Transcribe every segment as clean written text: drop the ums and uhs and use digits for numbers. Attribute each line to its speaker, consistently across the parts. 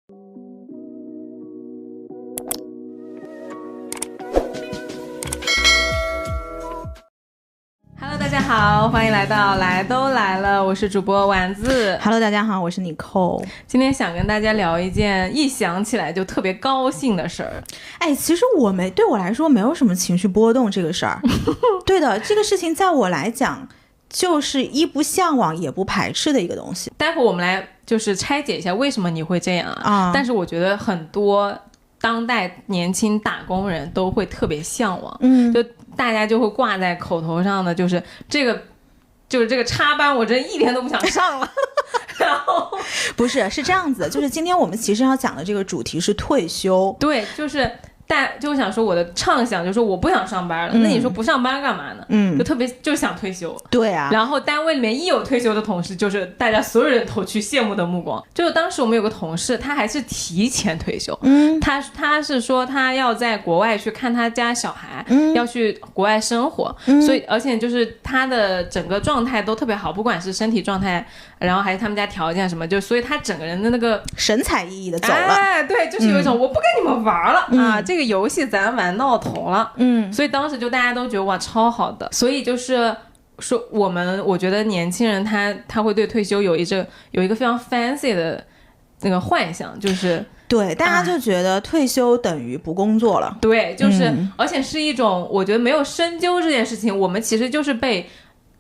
Speaker 1: 大家好，欢迎来到来都来了，我是主播丸子。
Speaker 2: Hello， 大家好，我是Nicole。
Speaker 1: 今天想跟大家聊一件一想起来就特别高兴的事儿。
Speaker 2: 其实对我来说没有什么情绪波动这个事儿对的，这个事情在我来讲就是一不向往也不排斥的一个东西。
Speaker 1: 待会我们来就是拆解一下为什么你会这样啊。但是我觉得很多当代年轻打工人都会特别向往，就大家就会挂在口头上的就是这个插班我真一天都不想上了然后
Speaker 2: 是这样子的，就是今天我们其实要讲的这个主题是退休。
Speaker 1: 对，就想说我的畅想就是我不想上班了，那你说不上班干嘛呢？就特别就想退休。对啊，然后单位里面一有退休的同事，就是大家所有人投去羡慕的目光。就是当时我们有个同事，他还是提前退休，他是说他要在国外去看他家小孩，要去国外生活，所以而且就是他的整个状态都特别好，不管是身体状态，然后还是他们家条件什么，就所以他整个人的那个
Speaker 2: 神采奕奕的走了。
Speaker 1: 对，就是有一种我不跟你们玩了啊，这个游戏咱玩到头了。所以当时就大家都觉得哇超好的。所以就是说我觉得年轻人他会对退休有一个非常 fancy 的那个幻想，就是
Speaker 2: 对大家就觉得退休等于不工作了。
Speaker 1: 对，就是而且是一种我觉得没有深究这件事情，我们其实就是被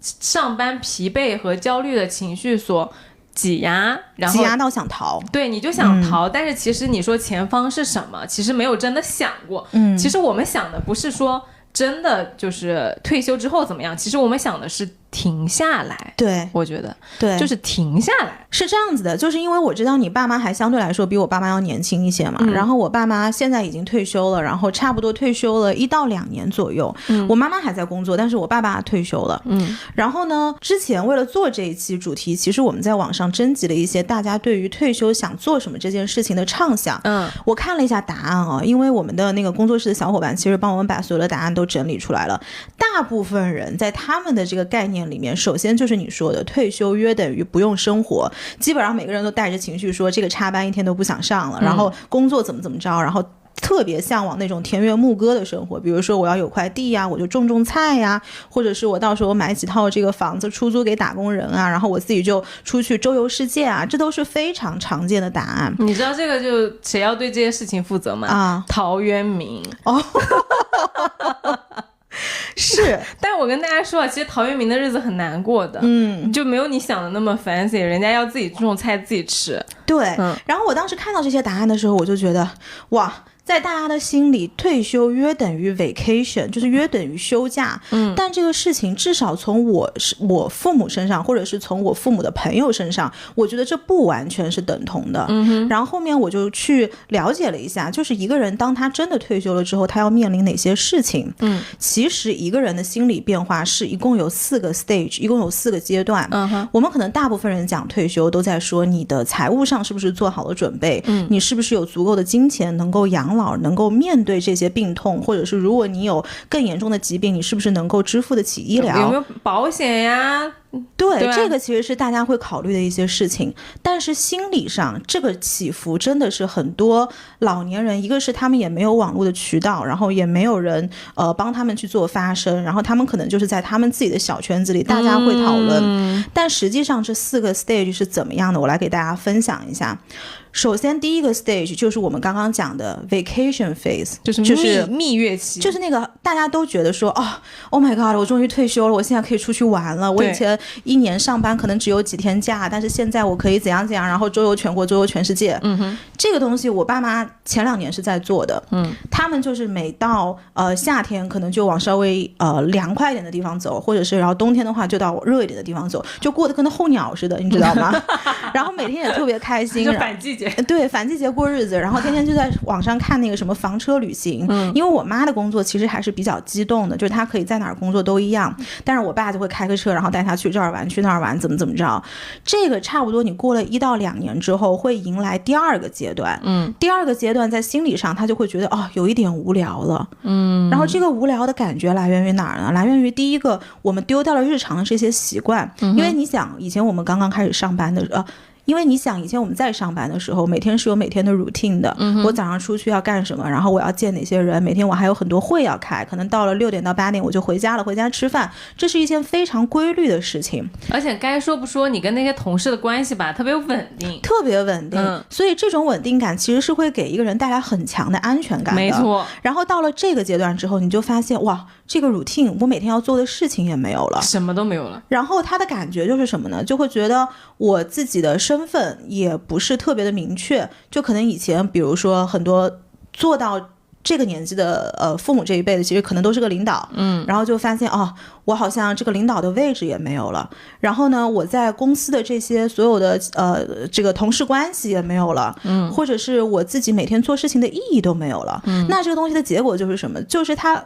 Speaker 1: 上班疲惫和焦虑的情绪所挤压，然后
Speaker 2: 挤压到想逃。
Speaker 1: 对，你就想逃，但是其实你说前方是什么，其实没有真的想过。其实我们想的不是说真的就是退休之后怎么样，其实我们想的是停下来。对，我觉得对，就是停下来。
Speaker 2: 是这样子的，就是因为我知道你爸妈还相对来说比我爸妈要年轻一些嘛，然后我爸妈现在已经退休了，然后差不多退休了1到2年左右。我妈妈还在工作，但是我爸爸退休了。然后呢，之前为了做这一期主题，其实我们在网上征集了一些大家对于退休想做什么这件事情的畅想。我看了一下答案因为我们的那个工作室的小伙伴其实帮我们把所有的答案都整理出来了。大部分人在他们的这个概念里面，首先就是你说的退休约等于不用生活，基本上每个人都带着情绪说这个插班一天都不想上了，然后工作怎么着，然后特别向往那种田园牧歌的生活，比如说我要有块地呀，我就种菜呀，或者是我到时候买几套这个房子出租给打工人啊，然后我自己就出去周游世界啊，这都是非常常见的答案。
Speaker 1: 你知道这个就谁要对这些事情负责吗？陶渊明。是，但我跟大家说其实陶渊明的日子很难过的，就没有你想的那么 fancy， 人家要自己种菜自己吃。
Speaker 2: 对，然后我当时看到这些答案的时候，我就觉得哇，在大家的心里，退休约等于 vacation， 就是约等于休假。但这个事情至少从我父母身上，或者是从我父母的朋友身上，我觉得这不完全是等同的。然后后面我就去了解了一下，就是一个人当他真的退休了之后，他要面临哪些事情。其实一个人的心理变化是一共有4个 stage， 一共有4个阶段。我们可能大部分人讲退休都在说你的财务上是不是做好了准备，你是不是有足够的金钱能够养老，能够面对这些病痛，或者是如果你有更严重的疾病，你是不是能够支付得起医疗，
Speaker 1: 有没有保险呀。
Speaker 2: 对，这个其实是大家会考虑的一些事情。但是心理上这个起伏真的是很多老年人，一个是他们也没有网络的渠道，然后也没有人帮他们去做发声，然后他们可能就是在他们自己的小圈子里大家会讨论。但实际上这4个 stage 是怎么样的，我来给大家分享一下。首先第一个 stage 就是我们刚刚讲的 vacation phase，
Speaker 1: 就是蜜月期，
Speaker 2: 就是那个大家都觉得说Oh my god， 我终于退休了，我现在可以出去玩了。我以前一年上班可能只有几天假，但是现在我可以怎样怎样，然后周游全国，周游全世界。这个东西我爸妈前2年是在做的。他们就是每到夏天可能就往稍微凉快一点的地方走，或者是然后冬天的话就到热一点的地方走，就过得跟那候鸟似的，你知道吗？然后每天也特别开心，
Speaker 1: 就反季节。
Speaker 2: 对，反季节过日子，然后天天就在网上看那个什么房车旅行。因为我妈的工作其实还是比较激动的，就是她可以在哪儿工作都一样，但是我爸就会开个车，然后带她去这儿玩去那儿玩，怎么着。这个差不多你过了1到2年之后，会迎来第2个阶段。第2个阶段在心理上他就会觉得有一点无聊了。然后这个无聊的感觉来源于哪儿呢？来源于第一个，我们丢掉了日常的这些习惯。因为你想以前我们刚刚开始上班的因为你想以前我们在上班的时候，每天是有每天的 routine 的，我早上出去要干什么，然后我要见哪些人，每天我还有很多会要开，可能到了6点到8点我就回家了，回家吃饭，这是一件非常规律的事情。
Speaker 1: 而且该说不说，你跟那些同事的关系吧特别稳定，
Speaker 2: 特别稳定，所以这种稳定感其实是会给一个人带来很强的安全感的。
Speaker 1: 没错。
Speaker 2: 然后到了这个阶段之后，你就发现哇，这个 routine 我每天要做的事情也没有了，
Speaker 1: 什么都没有了。
Speaker 2: 然后他的感觉就是什么呢？就会觉得我自己的身份也不是特别的明确，就可能以前比如说很多做到这个年纪的父母这一辈的其实可能都是个领导，然后就发现哦，我好像这个领导的位置也没有了，然后呢我在公司的这些所有的这个同事关系也没有了，或者是我自己每天做事情的意义都没有了，那这个东西的结果就是什么？就是他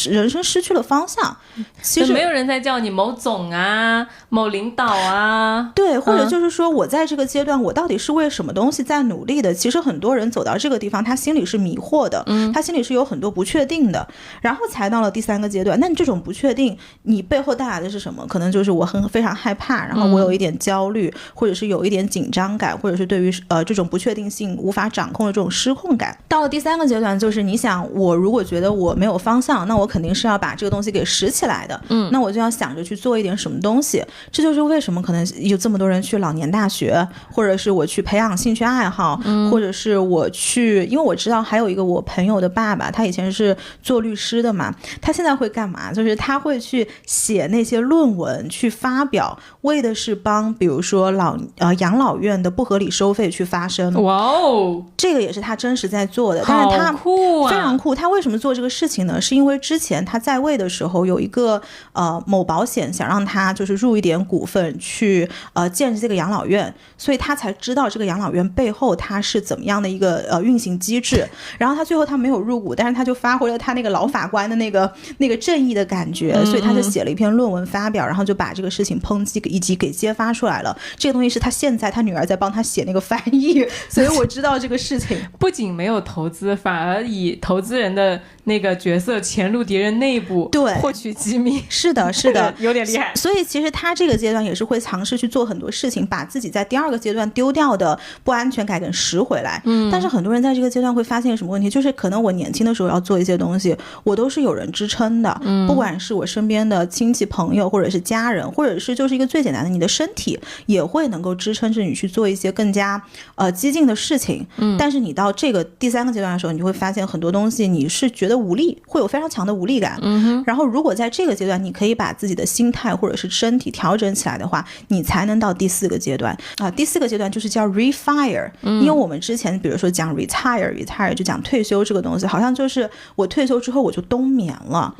Speaker 2: 人生失去了方向，其实
Speaker 1: 没有人在叫你某总啊某领导啊，
Speaker 2: 对，或者就是说我在这个阶段我到底是为什么东西在努力的。其实很多人走到这个地方他心里是迷惑的，他心里是有很多不确定的，然后才到了第3个阶段。那你这种不确定你背后带来的是什么？可能就是我非常害怕，然后我有一点焦虑，或者是有一点紧张感，或者是对于这种不确定性无法掌控的这种失控感。到了第3个阶段，就是你想我如果觉得我没有方向，那我肯定是要把这个东西给拾起来的，那我就要想着去做一点什么东西。这就是为什么可能有这么多人去老年大学，或者是我去培养兴趣爱好，或者是我去，因为我知道还有一个我朋友的爸爸，他以前是做律师的嘛，他现在会干嘛？就是他会去写那些论文去发表，为的是帮比如说养老院的不合理收费去发声。
Speaker 1: 哇哦，
Speaker 2: 这个也是他真实在做的，但是他非常酷。他为什么做这个事情呢？是因为之前他在位的时候有一个某保险想让他就是入一点股份去建这个养老院，所以他才知道这个养老院背后他是怎么样的一个运行机制。然后他最后他没有入股，但是他就发挥了他那个老法官的那个正义的感觉，所以他就写了一篇论文发表，然后就把这个事情抨击以及给揭发出来了。这个东西是他现在他女儿在帮他写那个翻译，所以我知道这个事情。
Speaker 1: 不仅没有投资，反而以投资人的那个角色潜入敌人内部，
Speaker 2: 对，
Speaker 1: 获取机密。
Speaker 2: 是的是的
Speaker 1: 有点厉害。
Speaker 2: 所以其实他这个阶段也是会尝试去做很多事情，把自己在第2个阶段丢掉的不安全感给拾回来。但是很多人在这个阶段会发现什么问题，就是可能我年轻的时候要做一些东西，我都是有人支撑的，不管是我身边的亲戚朋友，或者是家人，或者是就是一个最简单的你的身体也会能够支撑着你去做一些更加激进的事情。但是你到这个第3个阶段的时候，你就会发现很多东西你是觉得无力，会有非常强的无力感。然后如果在这个阶段你可以把自己的心态或者是身体调整起来的话，你才能到第4个阶段第4个阶段就是叫 refire。因为我们之前比如说讲 retire 就讲退休这个东西，好像就是我退休之后我就冬眠了。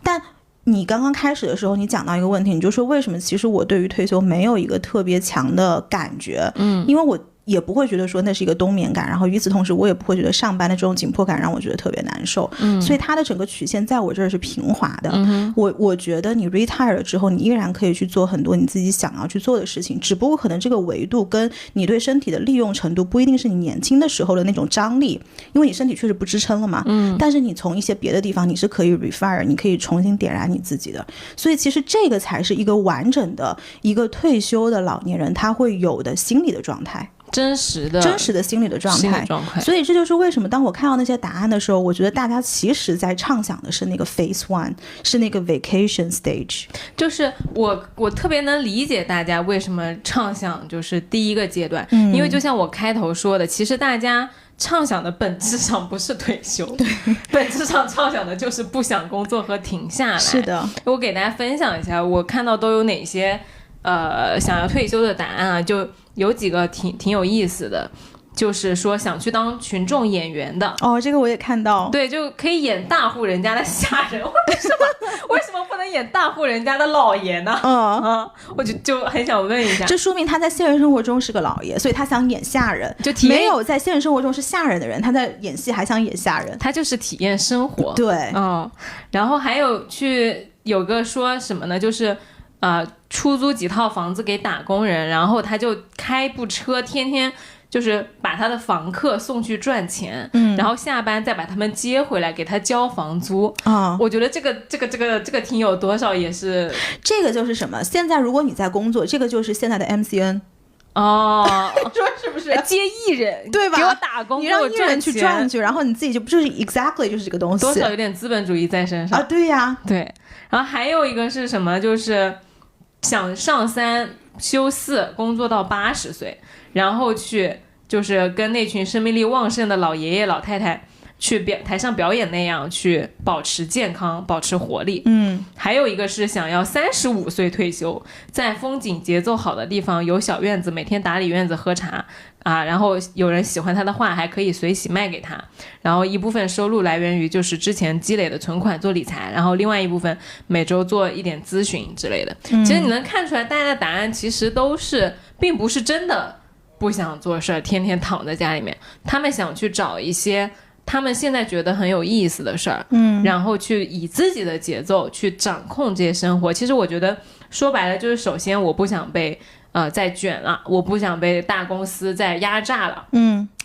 Speaker 2: 但你刚刚开始的时候你讲到一个问题，你就说为什么其实我对于退休没有一个特别强的感觉。因为我也不会觉得说那是一个冬眠感，然后与此同时我也不会觉得上班的这种紧迫感让我觉得特别难受。所以它的整个曲线在我这儿是平滑的。我觉得你 retire 了之后，你依然可以去做很多你自己想要去做的事情，只不过可能这个维度跟你对身体的利用程度不一定是你年轻的时候的那种张力，因为你身体确实不支撑了嘛。但是你从一些别的地方你是可以 refire， 你可以重新点燃你自己的。所以其实这个才是一个完整的一个退休的老年人他会有的心理的状态，
Speaker 1: 真实的
Speaker 2: 心理的状态。所以这就是为什么当我看到那些答案的时候，我觉得大家其实在畅想的是那个 phase 1， 是那个 vacation stage。
Speaker 1: 就是我特别能理解大家为什么畅想就是第1个阶段。因为就像我开头说的，其实大家畅想的本质上不是退休，对，本质上畅想的就是不想工作和停下来。
Speaker 2: 是的，
Speaker 1: 我给大家分享一下我看到都有哪些想要退休的答案啊，就有几个挺有意思的。就是说想去当群众演员的。
Speaker 2: 这个我也看到。
Speaker 1: 对，就可以演大户人家的下人。为什么不能演大户人家的老爷呢？我就很想问一下，
Speaker 2: 这说明他在现实生活中是个老爷，所以他想演下人。就没有在现实生活中是下人的人，他在演戏还想演下人，
Speaker 1: 他就是体验生活。
Speaker 2: 对，
Speaker 1: 然后还有有个说什么呢，就是出租几套房子给打工人，然后他就开部车天天就是把他的房客送去赚钱，然后下班再把他们接回来给他交房租。我觉得这个挺有多少也是。
Speaker 2: 这个就是什么？现在如果你在工作，这个就是现在的 MCN。说是不是？
Speaker 1: 接艺人，
Speaker 2: 对吧？
Speaker 1: 给我打工，
Speaker 2: 你让艺人去赚去，然后你自己就不就是 exactly 就是这个东西，
Speaker 1: 多少有点资本主义在身上
Speaker 2: 啊？对呀，
Speaker 1: 对。然后还有一个是什么？就是想上3休4，工作到80岁，然后去就是跟那群生命力旺盛的老爷爷老太太去台上表演那样去保持健康保持活力。还有一个是想要35岁退休，在风景节奏好的地方有小院子，每天打理院子喝茶啊，然后有人喜欢他的画还可以随喜卖给他，然后一部分收入来源于就是之前积累的存款做理财，然后另外一部分每周做一点咨询之类的。其实你能看出来大家的答案其实都是并不是真的不想做事天天躺在家里面，他们想去找一些他们现在觉得很有意思的事儿，然后去以自己的节奏去掌控这些生活。其实我觉得说白了就是首先我不想被再卷了，我不想被大公司再压榨了，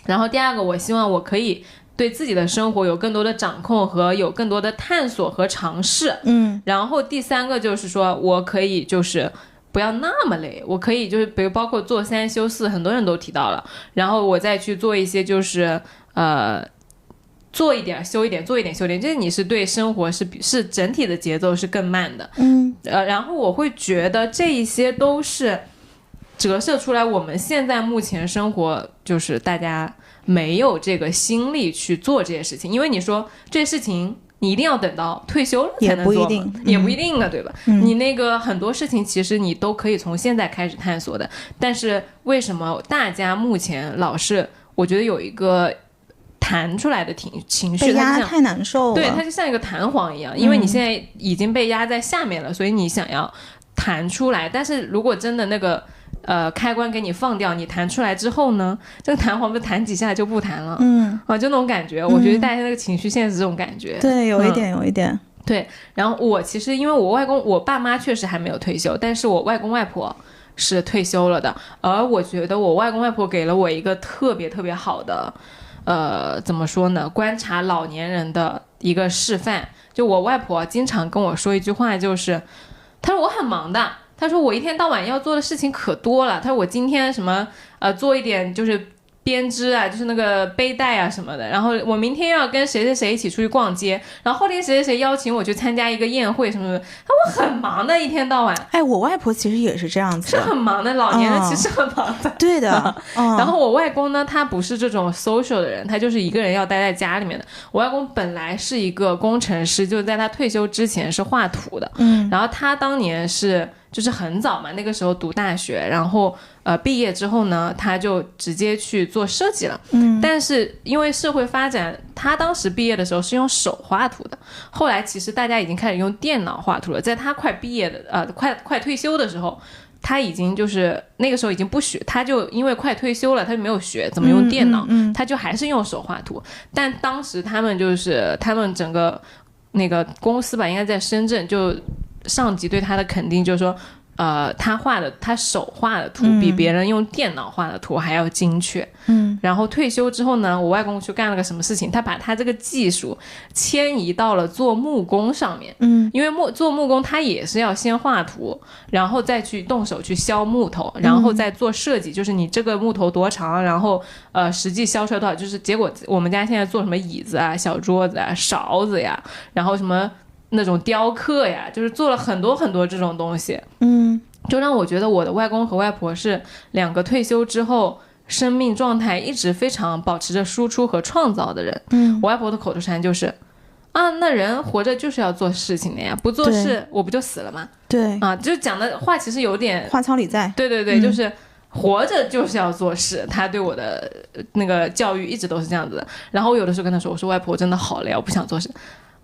Speaker 1: 然后第二个我希望我可以对自己的生活有更多的掌控和有更多的探索和尝试，然后第三个就是说我可以就是不要那么累，我可以就是比如包括做3休4很多人都提到了，然后我再去做一些就是做一点休一点，做一点休一点，就是你是对生活是整体的节奏是更慢的，然后我会觉得这一些都是折射出来我们现在目前生活就是大家没有这个心力去做这些事情，因为你说这些事情你一定要等到退休了才能做，也不一定的，对吧？你那个很多事情其实你都可以从现在开始探索的，但是为什么大家目前老是我觉得有一个弹出来的情绪，
Speaker 2: 被压太难受了，
Speaker 1: 对，它就像一个弹簧一样，因为你现在已经被压在下面了，所以你想要弹出来，但是如果真的那个开关给你放掉，你弹出来之后呢，这个弹簧不弹几下就不弹了，就那种感觉，我觉得大家那个情绪现在是这种感觉，
Speaker 2: 对，有一点有一点，
Speaker 1: 对。然后我其实因为我爸妈确实还没有退休，但是我外公外婆是退休了的，而我觉得我外公外婆给了我一个特别特别好的怎么说呢，观察老年人的一个示范。就我外婆经常跟我说一句话，就是她说我很忙的，她说我一天到晚要做的事情可多了，她说我今天什么做一点就是编织啊，就是那个背带啊什么的，然后我明天要跟谁谁谁一起出去逛街，然后后天谁谁谁邀请我去参加一个宴会什么的，我很忙的一天到晚。
Speaker 2: 哎，我外婆其实也是这样子的，
Speaker 1: 是很忙的，老年人其实很忙的，
Speaker 2: 对的。
Speaker 1: 然后我外公呢，他不是这种 social 的人，他就是一个人要待在家里面的。我外公本来是一个工程师，就在他退休之前是画图的，然后他当年是就是很早嘛，那个时候读大学，然后毕业之后呢，他就直接去做设计了。但是因为社会发展，他当时毕业的时候是用手画图的，后来其实大家已经开始用电脑画图了。在他快毕业的快退休的时候，他已经就是那个时候已经不学，他就因为快退休了，他就没有学怎么用电脑，他就还是用手画图。但当时他们整个那个公司吧，应该在深圳，就上级对他的肯定就是说他手画的图比别人用电脑画的图还要精确。然后退休之后呢，我外公去干了个什么事情，他把他这个技术迁移到了做木工上面。因为做木工他也是要先画图，然后再去动手去削木头，然后再做设计，就是你这个木头多长，然后实际削出来多少，就是结果我们家现在做什么椅子啊、小桌子啊、勺子呀，然后什么那种雕刻呀，就是做了很多很多这种东西。就让我觉得我的外公和外婆是两个退休之后生命状态一直非常保持着输出和创造的人。我外婆的口头禅就是那人活着就是要做事情的呀，不做事我不就死了吗？
Speaker 2: 对
Speaker 1: 就讲的话其实有点
Speaker 2: 话糙理在。
Speaker 1: 对对对，就是活着就是要做事，他对我的那个教育一直都是这样子的。然后我有的时候跟他说，我说外婆真的好累，我不想做事。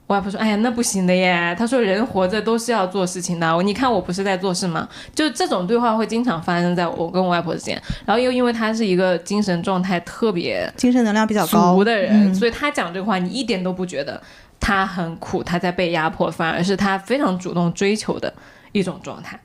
Speaker 1: 我外婆说哎呀那不行的耶，她说人活着都是要做事情的，你看我不是在做事吗？就这种对话会经常发生在我跟我外婆之间。然后又因为她是一个精神状态特别
Speaker 2: 精神能量比较高
Speaker 1: 的人，所以她讲这个话你一点都不觉得她很苦，她在被压迫，反而是她非常主动追求的一种状态。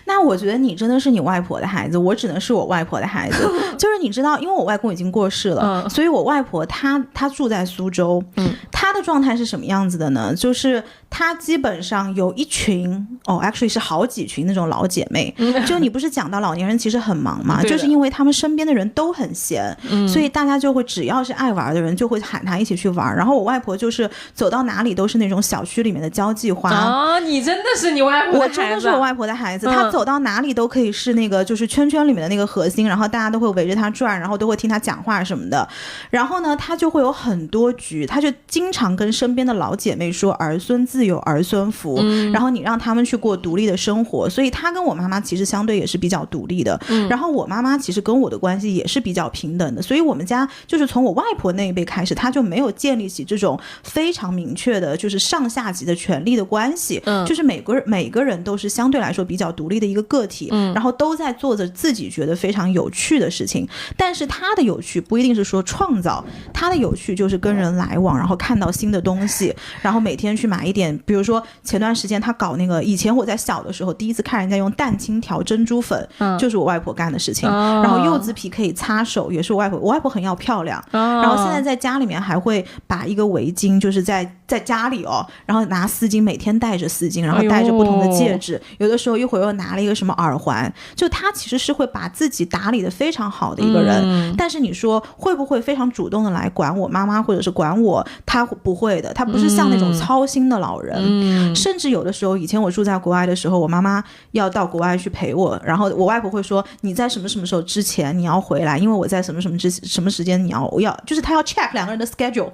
Speaker 2: 那我觉得你真的是你外婆的孩子，我只能是我外婆的孩子。就是你知道，因为我外公已经过世了，所以我外婆她住在苏州，她的状态是什么样子的呢？就是她基本上有一群actually 是好几群那种老姐妹。就你不是讲到老年人其实很忙嘛，就是因为他们身边的人都很闲，所以大家就会只要是爱玩的人就会喊他一起去玩。然后我外婆就是走到哪里都是那种小区里面的交际花。
Speaker 1: 你真的是你外婆的孩子。
Speaker 2: 我真的是我外婆的孩子，她走到哪里都可以是那个就是圈圈里面的那个核心，然后大家都会围着她转，然后都会听她讲话什么的。然后呢，她就会有很多局，她就经常跟身边的老姐妹说儿孙自有儿孙福，然后你让他们去过独立的生活。所以她跟我妈妈其实相对也是比较独立的，然后我妈妈其实跟我的关系也是比较平等的。所以我们家就是从我外婆那一辈开始，她就没有建立起这种非常明确的就是上下级的权力的关系，就是每个人都是相对来说比较独立的一个个体，然后都在做着自己觉得非常有趣的事情。但是他的有趣不一定是说创造，他的有趣就是跟人来往，然后看到新的东西，然后每天去买一点，比如说前段时间他搞那个，以前我在小的时候第一次看人家用蛋清调珍珠粉，就是我外婆干的事情，然后柚子皮可以擦手也是我外婆很要漂亮，然后现在在家里面还会把一个围巾就是在家里然后拿丝巾，每天戴着丝巾，然后戴着不同的戒指，有的时候一会儿又拿了一个什么耳环，就他其实是会把自己打理的非常好的一个人。但是你说会不会非常主动的来管我妈妈或者是管我，他不会的，他不是像那种操心的老人。甚至有的时候以前我住在国外的时候，我妈妈要到国外去陪我，然后我外婆会说你在什么什么时候之前你要回来，因为我在什么什么时间你要就是他要 check 两个人的 schedule，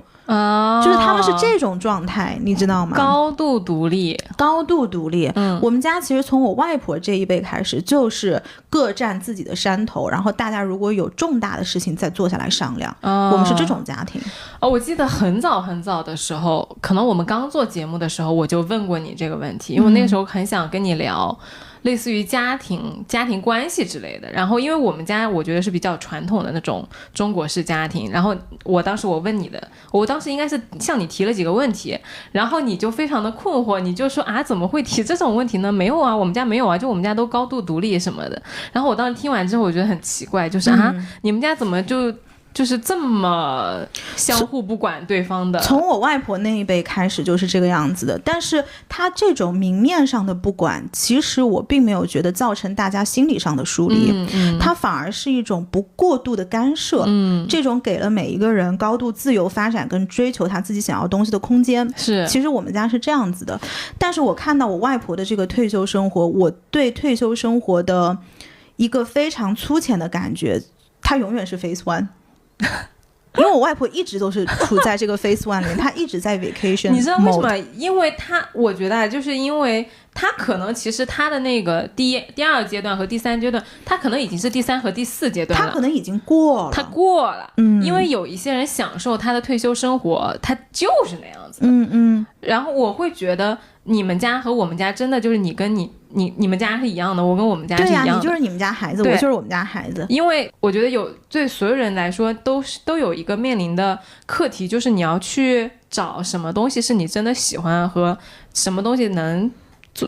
Speaker 2: 就是他们是这种状态，你知道吗？
Speaker 1: 高度独立。
Speaker 2: 我们家其实从我外婆这一辈开始就是各占自己的山头，然后大家如果有重大的事情再坐下来商量，我们是这种家庭。
Speaker 1: 我记得很早很早的时候，可能我们刚做节目的时候我就问过你这个问题，因为我那个时候很想跟你聊类似于家庭关系之类的。然后因为我们家我觉得是比较传统的那种中国式家庭，然后我当时应该是向你提了几个问题，然后你就非常的困惑，你就说怎么会提这种问题呢？没有啊，我们家没有啊，就我们家都高度独立什么的。然后我当时听完之后我觉得很奇怪，就是你们家怎么就是这么相互不管对方的。
Speaker 2: 从我外婆那一辈开始就是这个样子的，但是她这种明面上的不管，其实我并没有觉得造成大家心理上的疏离，它反而是一种不过度的干涉，这种给了每一个人高度自由发展跟追求他自己想要东西的空间。
Speaker 1: 是，
Speaker 2: 其实我们家是这样子的。但是我看到我外婆的这个退休生活，我对退休生活的一个非常粗浅的感觉，它永远是 phase one。因为我外婆一直都是处在这个 phase one 里面，她一直在 vacation mode。
Speaker 1: 你知道为什么？因为我觉得就是因为她可能其实她的那个第二阶段和第三阶段，她可能已经是第三和第四阶段了，
Speaker 2: 她可能已经过了，
Speaker 1: 她过了。因为有一些人享受她的退休生活，她就是那样子。然后我会觉得你们家和我们家真的就是你跟你们家是一样的，我跟我们家是一样的。对呀，
Speaker 2: 你就是你们家孩子，我就是我们家孩子。
Speaker 1: 因为我觉得对所有人来说都有一个面临的课题，就是你要去找什么东西是你真的喜欢，和什么东西能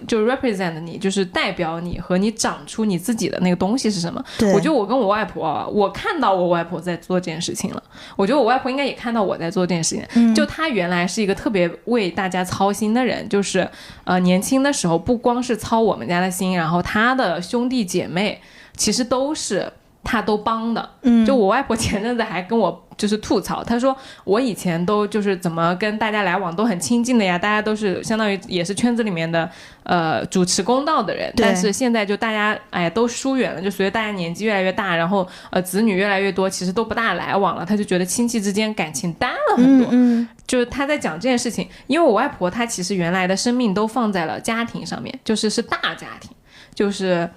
Speaker 1: 就 represent 你，就是代表你和你长出你自己的那个东西是什么。我觉得我跟我外婆我看到我外婆在做这件事情了，我觉得我外婆应该也看到我在做这件事情。就她原来是一个特别为大家操心的人，就是年轻的时候不光是操我们家的心，然后她的兄弟姐妹其实都是她都帮的。就我外婆前阵子还跟我就是吐槽，她说我以前都就是怎么跟大家来往都很亲近的呀，大家都是相当于也是圈子里面的主持公道的人，但是现在就大家都疏远了，就随着大家年纪越来越大，然后子女越来越多，其实都不大来往了，她就觉得亲戚之间感情淡了很多。就是她在讲这件事情，因为我外婆她其实原来的生命都放在了家庭上面，是大家庭，就是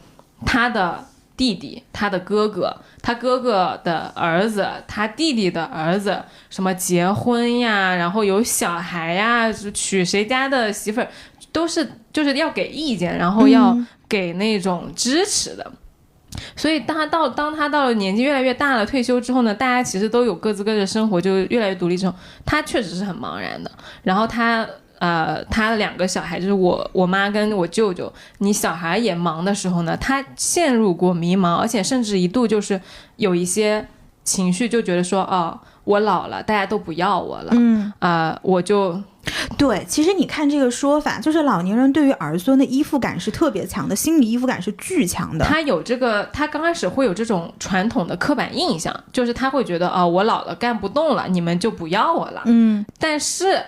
Speaker 1: 她的弟弟，他的哥哥，他哥哥的儿子，他弟弟的儿子，什么结婚呀，然后有小孩呀，娶谁家的媳妇儿，都是就是要给意见，然后要给那种支持的。所以当他到了年纪越来越大了，退休之后呢，大家其实都有各自各自的生活，就越来越独立之后，他确实是很茫然的。然后他他的2个小孩，就是我妈跟我舅舅，你小孩也忙的时候呢，他陷入过迷茫，而且甚至一度就是有一些情绪，就觉得说我老了，大家都不要我了，我就
Speaker 2: 对。其实你看这个说法，就是老年人对于儿孙的依附感是特别强的，心理依附感是巨强的。
Speaker 1: 他刚开始会有这种传统的刻板印象，就是他会觉得我老了干不动了，你们就不要我了。但是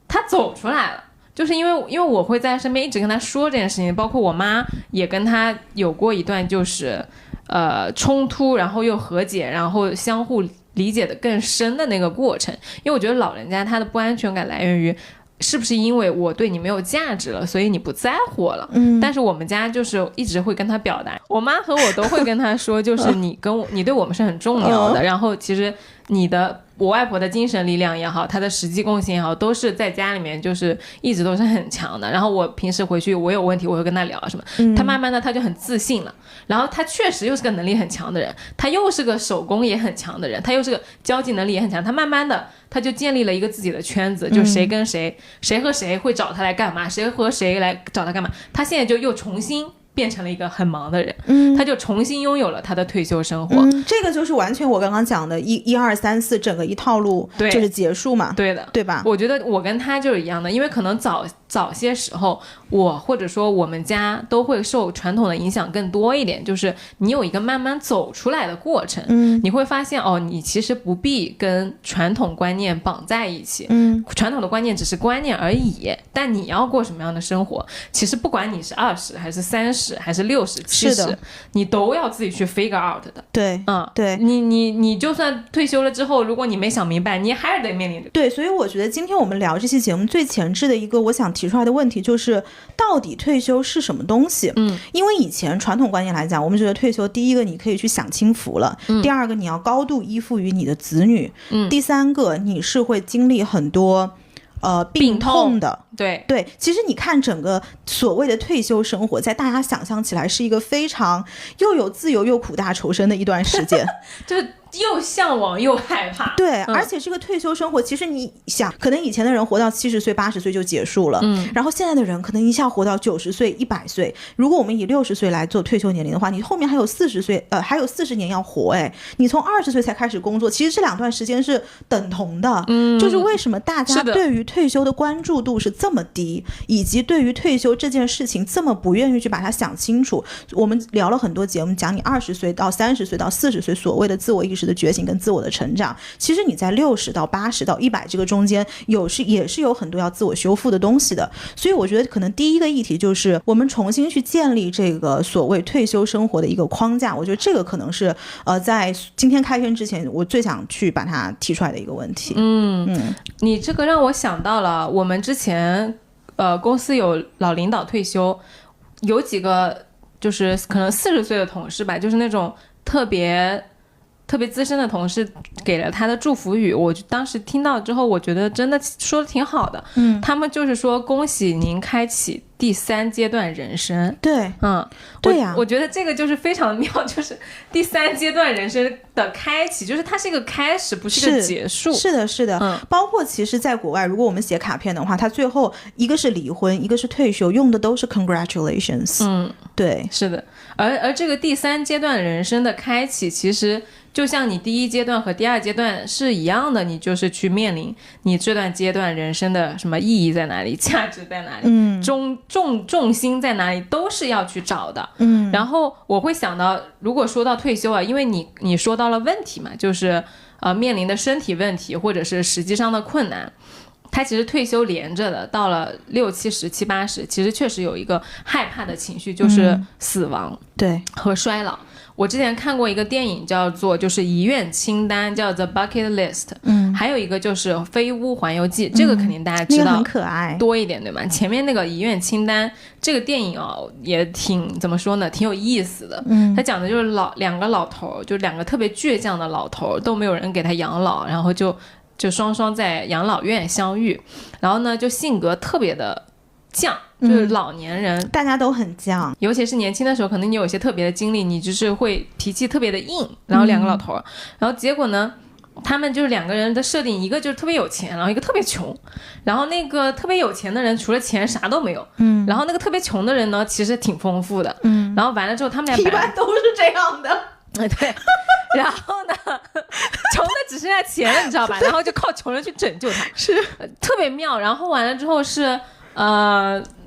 Speaker 1: 他走出来了。就是因为我会在身边一直跟他说这件事情，包括我妈也跟他有过一段就是冲突，然后又和解，然后相互理解的更深的那个过程。因为我觉得老人家他的不安全感来源于是不是因为我对你没有价值了，所以你不在乎我了。但是我们家就是一直会跟他表达，我妈和我都会跟他说，就是你对我们是很重要的，然后其实我外婆的精神力量也好，她的实际贡献也好，都是在家里面就是一直都是很强的。然后我平时回去我有问题我会跟她聊什么，她慢慢的她就很自信了。然后她确实又是个能力很强的人，她又是个手工也很强的人，她又是个交际能力也很强，她慢慢的她就建立了一个自己的圈子，就谁跟谁，谁和谁会找她来干嘛，谁和谁来找她干嘛。她现在就又重新变成了一个很忙的人，他就重新拥有了他的退休生活。
Speaker 2: 这个就是完全我刚刚讲的1、2、3、4整个一套路就是结束嘛。
Speaker 1: 对的，
Speaker 2: 对吧？
Speaker 1: 我觉得我跟他就是一样的，因为可能早些时候我或者说我们家都会受传统的影响更多一点，就是你有一个慢慢走出来的过程。你会发现你其实不必跟传统观念绑在一起。传统的观念只是观念而已，但你要过什么样的生活，其实不管你是20还是30还是60、70，你都要自己去 figure out 的。
Speaker 2: 对，对，
Speaker 1: 你就算退休了之后，如果你没想明白，你还是得面临着。
Speaker 2: 对，所以我觉得今天我们聊这期节目最前置的一个我想提出来的问题就是，到底退休是什么东西？因为以前传统观念来讲，我们觉得退休，第一个你可以去享清福了，第二个你要高度依附于你的子女，第三个你是会经历很多病痛的。
Speaker 1: 对，
Speaker 2: 其实你看整个所谓的退休生活，在大家想象起来是一个非常又有自由又苦大仇深的一段时间，
Speaker 1: 就是又向往又害怕。
Speaker 2: 对，而且这个退休生活，其实你想，可能以前的人活到70岁、80岁就结束了，然后现在的人可能一下活到90岁、100岁。如果我们以60岁来做退休年龄的话，你后面还有40岁，还有40年要活。你从20岁才开始工作，其实这2段时间是等同的。就是为什么大家对于退休的关注度是这么低，以及对于退休这件事情这么不愿意去把它想清楚。我们聊了很多节目，讲你20岁到30岁到40岁所谓的自我意识的觉醒跟自我的成长，其实你在60到80到100这个中间也是有很多要自我修复的东西的。所以我觉得可能第一个议题就是我们重新去建立这个所谓退休生活的一个框架。我觉得这个可能是在今天开篇之前我最想去把它提出来的一个问题。
Speaker 1: 你这个让我想到了我们之前公司有老领导退休，有几个就是可能40岁的同事吧，就是那种特别资深的同事给了他的祝福语，我当时听到之后我觉得真的说的挺好的。他们就是说恭喜您开启第3阶段人生。
Speaker 2: 对，对呀，
Speaker 1: 我觉得这个就是非常妙，就是第3阶段人生的开启，就是它是一个开始，不是一个结束。
Speaker 2: 是的，包括其实在国外，如果我们写卡片的话，它最后一个是离婚，一个是退休，用的都是 congratulations。对，
Speaker 1: 是的。而这个第3阶段人生的开启，其实就像你第1阶段和第2阶段是一样的，你就是去面临你这段阶段人生的什么意义在哪里，价值在哪里，重心在哪里，都是要去找的。然后我会想到，如果说到退休因为你说到了问题嘛，就是面临的身体问题或者是实际上的困难，他其实退休连着的，到了60、70、70、80，其实确实有一个害怕的情绪，就是死亡，
Speaker 2: 对，
Speaker 1: 和衰老。我之前看过一个电影叫做就是遗愿清单，叫 The Bucket List。还有一个就是飞屋环游记，这个肯定大家知道，
Speaker 2: 那个很可爱
Speaker 1: 多一点对吗？前面那个遗愿清单这个电影也挺怎么说呢，挺有意思的。他讲的就是两个老头，就2个特别倔强的老头，都没有人给他养老，然后就双双在养老院相遇，然后呢就性格特别的犟，就是老年人，
Speaker 2: 大家都很犟，
Speaker 1: 尤其是年轻的时候，可能你有一些特别的经历，你就是会脾气特别的硬。然后2个老头，然后结果呢，他们就是两个人的设定，一个就是特别有钱，然后一个特别穷，然后那个特别有钱的人除了钱啥都没有，然后那个特别穷的人呢其实挺丰富的，然后完了之后他们俩
Speaker 2: 一般都是这样的，
Speaker 1: 对，然后呢穷的只剩下钱了你知道吧，然后就靠穷人去拯救他，
Speaker 2: 是
Speaker 1: 特别妙。然后完了之后是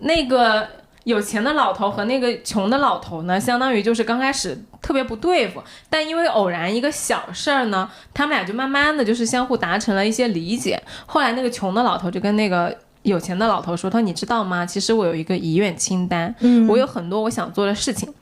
Speaker 1: 那个有钱的老头和那个穷的老头呢，相当于就是刚开始特别不对付，但因为偶然一个小事儿呢，他们俩就慢慢的就是相互达成了一些理解。后来那个穷的老头就跟那个有钱的老头说，他说你知道吗，其实我有一个遗愿清单，我有很多我想做的事情。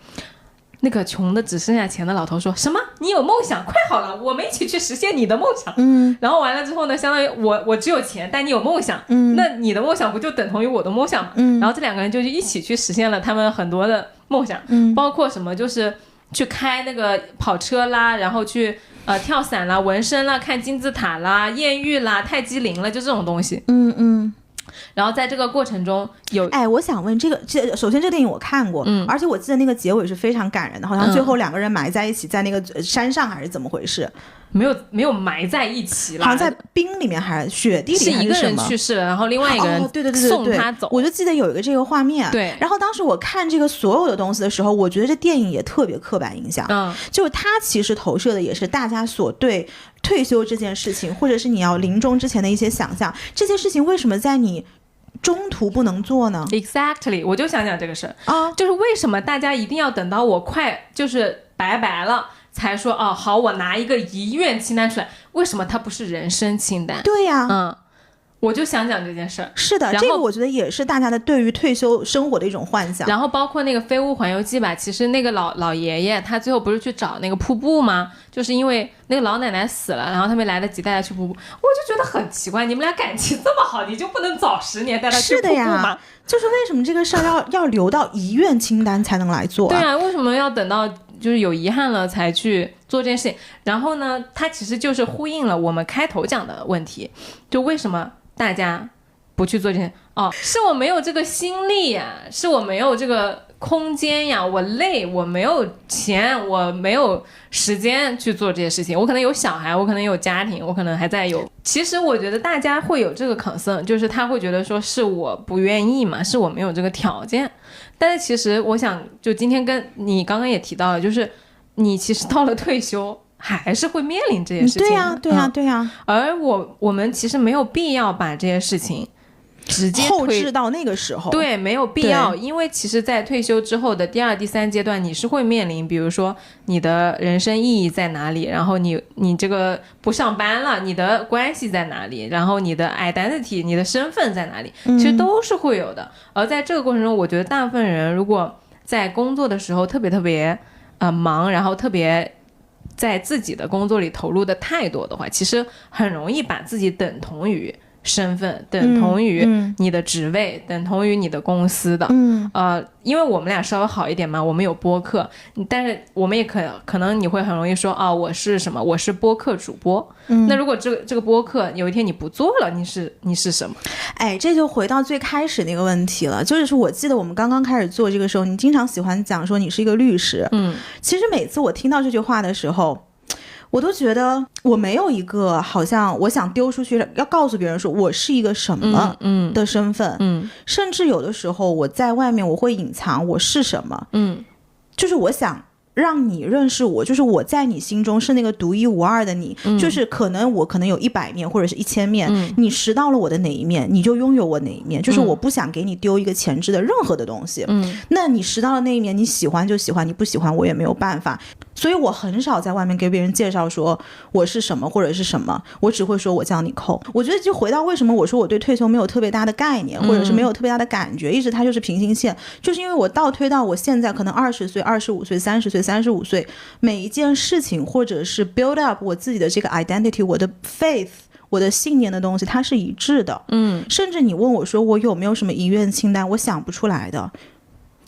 Speaker 1: 那个穷的只剩下钱的老头说，什么你有梦想，快好了，我们一起去实现你的梦想。然后完了之后呢，相当于我只有钱，但你有梦想，那你的梦想不就等同于我的梦想吗？然后这两个人就一起去实现了他们很多的梦想，包括什么就是去开那个跑车啦，然后去跳伞啦、纹身啦、看金字塔啦、艳遇啦、泰姬陵了，就这种东西。然后在这个过程中有，
Speaker 2: 我想问首先这个电影我看过，而且我记得那个结尾是非常感人的，好像最后两个人埋在一起在那个山上还是怎么回事？
Speaker 1: 没有埋在一起了，
Speaker 2: 好像在冰里面还是雪地里还是什么？
Speaker 1: 是一个人去世了，然后另外一个人
Speaker 2: 对
Speaker 1: 送他走。
Speaker 2: 我就记得有一个这个画面。
Speaker 1: 对，
Speaker 2: 然后当时我看这个所有的东西的时候，我觉得这电影也特别刻板印象。就是它其实投射的也是大家所对退休这件事情，或者是你要临终之前的一些想象。这些事情为什么在你中途不能做呢？
Speaker 1: Exactly， 我就想讲这个事儿就是为什么大家一定要等到我快就是拜拜了才说好，我拿一个遗愿清单出来，为什么它不是人生清单？
Speaker 2: 对呀，
Speaker 1: 我就想讲这件事儿。
Speaker 2: 是的，这个我觉得也是大家的对于退休生活的一种幻想。
Speaker 1: 然后包括那个《飞屋环游记》吧，其实那个老爷爷他最后不是去找那个瀑布吗？就是因为那个老奶奶死了，然后他没来得及带她去瀑布。我就觉得很奇怪，你们俩感情这么好，你就不能早10年带她去瀑布吗？是的呀，
Speaker 2: 就是为什么这个事儿要留到遗愿清单才能来做
Speaker 1: 对啊，为什么要等到就是有遗憾了才去做这件事情？然后呢，它其实就是呼应了我们开头讲的问题，就为什么大家不去做这件事？是我没有这个心力呀，是我没有这个空间呀，我累，我没有钱，我没有时间去做这些事情。我可能有小孩，我可能有家庭，我可能还在有。其实我觉得大家会有这个 concern， 就是他会觉得说是我不愿意嘛，是我没有这个条件。但是其实我想，就今天跟你刚刚也提到了，就是你其实到了退休还是会面临这些事情。
Speaker 2: 对呀。
Speaker 1: 而我们其实没有必要把这些事情直接
Speaker 2: 后置到那个时候。
Speaker 1: 对，没有必要。因为其实在退休之后的第2、第3阶段，你是会面临比如说你的人生意义在哪里，然后你这个不上班了，你的关系在哪里，然后你的 identity 你的身份在哪里，其实都是会有的。而在这个过程中，我觉得大部分人如果在工作的时候特别忙，然后特别在自己的工作里投入的太多的话，其实很容易把自己等同于身份，等同于你的职位，等同于你的公司的。因为我们俩稍微好一点嘛，我们有播客，但是我们也可能你会很容易说我是什么，我是播客主播。那如果这个播客有一天你不做了，你是什么？
Speaker 2: 这就回到最开始那个问题了，就是我记得我们刚刚开始做这个时候，你经常喜欢讲说你是一个律师。其实每次我听到这句话的时候，我都觉得我没有一个好像我想丢出去要告诉别人说我是一个什么的身份。甚至有的时候我在外面我会隐藏我是什么。就是我想让你认识我，就是我在你心中是那个独一无二的你。就是我可能有100面或者是1000面，你识到了我的哪一面，你就拥有我哪一面。就是我不想给你丢一个前置的任何的东西。那你识到了那一面，你喜欢就喜欢，你不喜欢我也没有办法。所以我很少在外面给别人介绍说我是什么或者是什么，我只会说我叫你寇。我觉得就回到为什么我说我对退休没有特别大的概念，或者是没有特别大的感觉，一直它就是平行线，就是因为我倒推到我现在可能20岁、25岁、30岁、35岁，每一件事情或者是 build up 我自己的这个 identity， 我的 faith， 我的信念的东西，它是一致的。甚至你问我说我有没有什么遗愿清单，我想不出来的。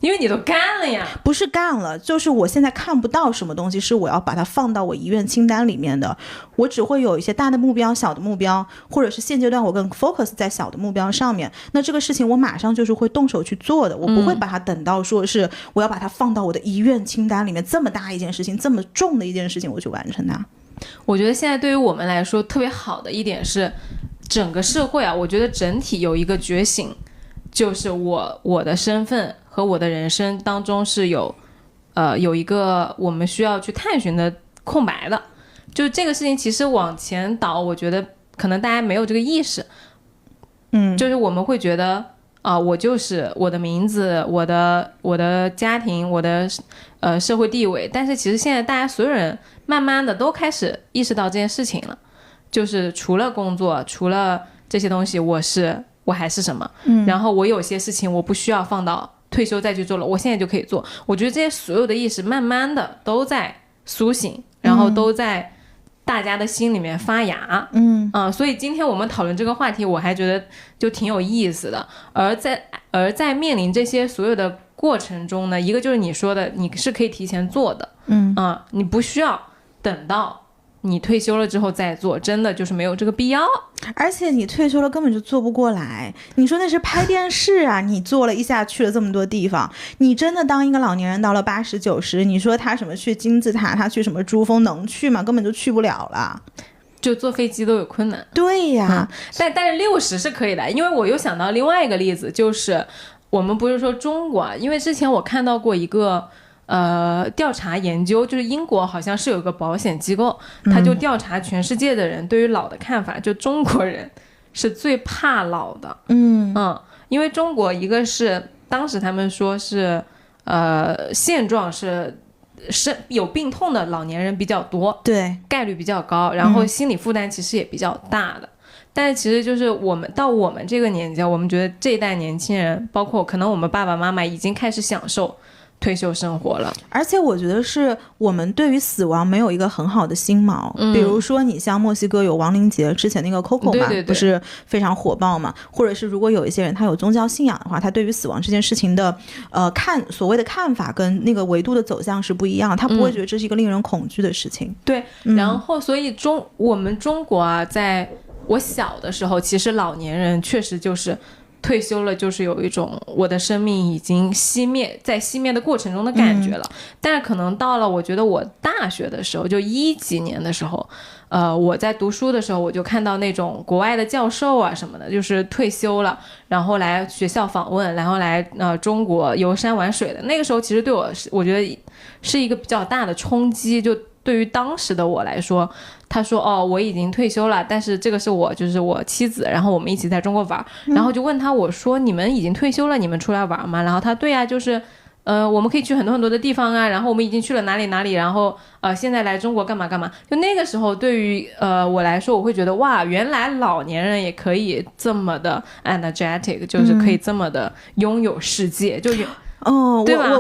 Speaker 1: 因为你都干了呀。
Speaker 2: 不是干了，就是我现在看不到什么东西是我要把它放到我遗愿清单里面的。我只会有一些大的目标、小的目标，或者是现阶段我更 focus 在小的目标上面，那这个事情我马上就是会动手去做的。我不会把它等到说是我要把它放到我的遗愿清单里面，这么大一件事情，这么重的一件事情我去完成它。
Speaker 1: 我觉得现在对于我们来说特别好的一点是，整个社会啊，我觉得整体有一个觉醒，就是我的身份和我的人生当中是有一个我们需要去探寻的空白的。就这个事情其实往前倒，我觉得可能大家没有这个意识。就是我们会觉得我就是我的名字，我的家庭，我的社会地位，但是其实现在大家所有人慢慢的都开始意识到这件事情了，就是除了工作，除了这些东西，我还是什么，然后我有些事情我不需要放到退休再去做了，我现在就可以做。我觉得这些所有的意识慢慢的都在苏醒，然后都在大家的心里面发芽。所以今天我们讨论这个话题，我还觉得就挺有意思的。而在面临这些所有的过程中呢，一个就是你说的，你是可以提前做的。你不需要等到你退休了之后再做，真的就是没有这个必要。
Speaker 2: 而且你退休了根本就做不过来，你说那是拍电视啊，你做了一下去了这么多地方，你真的当一个老年人到了80、90，你说他什么去金字塔，他去什么珠峰能去吗？根本就去不了了，
Speaker 1: 就坐飞机都有困难。
Speaker 2: 对呀，
Speaker 1: 但是60是可以的。因为我又想到另外一个例子，就是我们不是说中国，因为之前我看到过一个调查研究，就是英国好像是有个保险机构，他就调查全世界的人对于老的看法，就中国人是最怕老的。因为中国一个是当时他们说是现状是有病痛的老年人比较多，
Speaker 2: 对，
Speaker 1: 概率比较高，然后心理负担其实也比较大的。但是其实就是我们这个年纪，我们觉得这一代年轻人，包括可能我们爸爸妈妈已经开始享受退休生活了。
Speaker 2: 而且我觉得是我们对于死亡没有一个很好的心锚。比如说你像墨西哥有亡灵节，之前那个 Coco 嘛，
Speaker 1: 对对对，
Speaker 2: 不是非常火爆嘛？或者是如果有一些人他有宗教信仰的话，他对于死亡这件事情的所谓的看法跟那个维度的走向是不一样，他不会觉得这是一个令人恐惧的事情。
Speaker 1: 对，然后所以我们中国啊，在我小的时候，其实老年人确实就是退休了，就是有一种我的生命已经在熄灭的过程中的感觉了。但是可能到了我觉得我大学的时候，就10几年的时候，我在读书的时候，我就看到那种国外的教授啊什么的，就是退休了，然后来学校访问，然后来中国游山玩水的。那个时候其实对我觉得是一个比较大的冲击。就对于当时的我来说，他说我已经退休了，但是这个是就是我妻子，然后我们一起在中国玩，然后就问他，我说你们已经退休了，你们出来玩吗？然后他对啊，就是我们可以去很多很多的地方啊，然后我们已经去了哪里哪里，然后现在来中国干嘛干嘛。就那个时候对于我来说，我会觉得哇，原来老年人也可以这么的 energetic， 就是可以这么的拥有世界，就有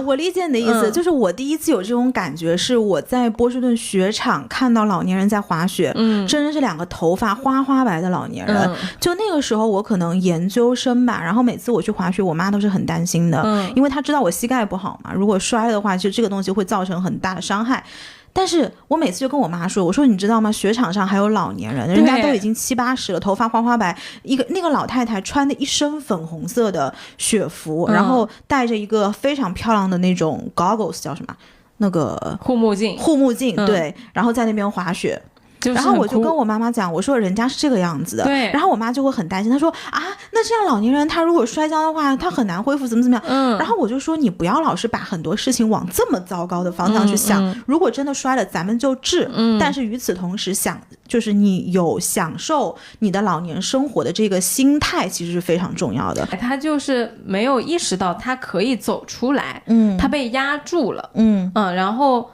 Speaker 2: 我理解你的意思。就是我第一次有这种感觉是我在波士顿雪场看到老年人在滑雪，真的是2个头发花白的老年人。就那个时候我可能研究生吧，然后每次我去滑雪，我妈都是很担心的，因为她知道我膝盖不好嘛，如果摔的话，就这个东西会造成很大的伤害。但是我每次就跟我妈说，我说你知道吗，雪场上还有老年人，人家都已经70、80了，头发花白，那个老太太穿的一身粉红色的雪服，然后戴着一个非常漂亮的那种 goggles， 叫什么，那个
Speaker 1: 护目镜，
Speaker 2: 对，然后在那边滑雪。然后我就跟我妈妈讲，我说人家是这个样子的，
Speaker 1: 对。
Speaker 2: 然后我妈就会很担心，她说啊，那这样老年人他如果摔跤的话，他很难恢复，怎么样？然后我就说你不要老是把很多事情往这么糟糕的方向去想，如果真的摔了，咱们就治。但是与此同时就是你有享受你的老年生活的这个心态，其实是非常重要的。
Speaker 1: 他就是没有意识到他可以走出来，他被压住了，然后。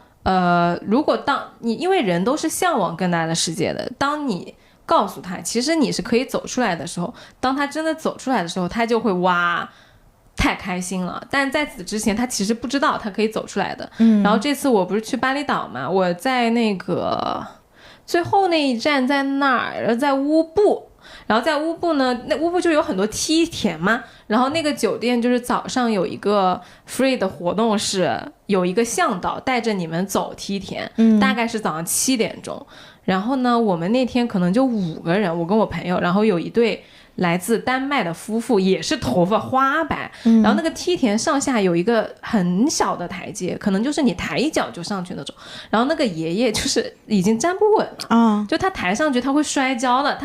Speaker 1: 如果因为人都是向往更大的世界的，当你告诉他其实你是可以走出来的时候，当他真的走出来的时候，他就会哇太开心了。但在此之前他其实不知道他可以走出来的。然后这次我不是去巴厘岛嘛，我在那个最后那一站在那儿，在乌布。然后在乌布呢，那乌布就有很多梯田嘛，然后那个酒店就是早上有一个 free 的活动，是有一个向导带着你们走梯田，大概是早上7点钟。然后呢，我们那天可能就5个人，我跟我朋友，然后有一对来自丹麦的夫妇，也是头发花白，然后那个梯田上下有一个很小的台阶，可能就是你抬一脚就上去那种。然后那个爷爷就是已经站不稳了，就他抬上去他会摔跤的，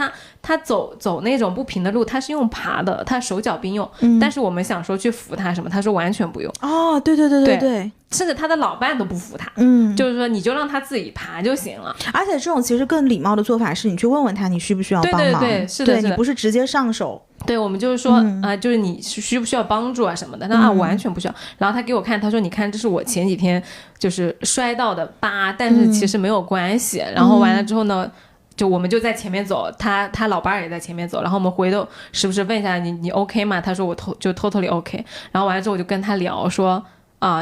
Speaker 1: 他走那种不平的路，他是用爬的，他手脚并用，但是我们想说去扶他什么，他说完全不用。
Speaker 2: 对，
Speaker 1: 甚至他的老伴都不扶他，就是说你就让他自己爬就行了。
Speaker 2: 而且这种其实更礼貌的做法是你去问问他你需不需要帮忙，
Speaker 1: 对，是的，
Speaker 2: 你不是直接上手。
Speaker 1: 对，我们就是说就是你需不需要帮助啊什么的，那完全不需要。然后他给我看，他说你看这是我前几天就是摔到的疤，但是其实没有关系。然后完了之后呢，就我们就在前面走，他老伴也在前面走，然后我们回头时不时问一下你 OK 吗？他说我就 totally OK。然后完了之后我就跟他聊说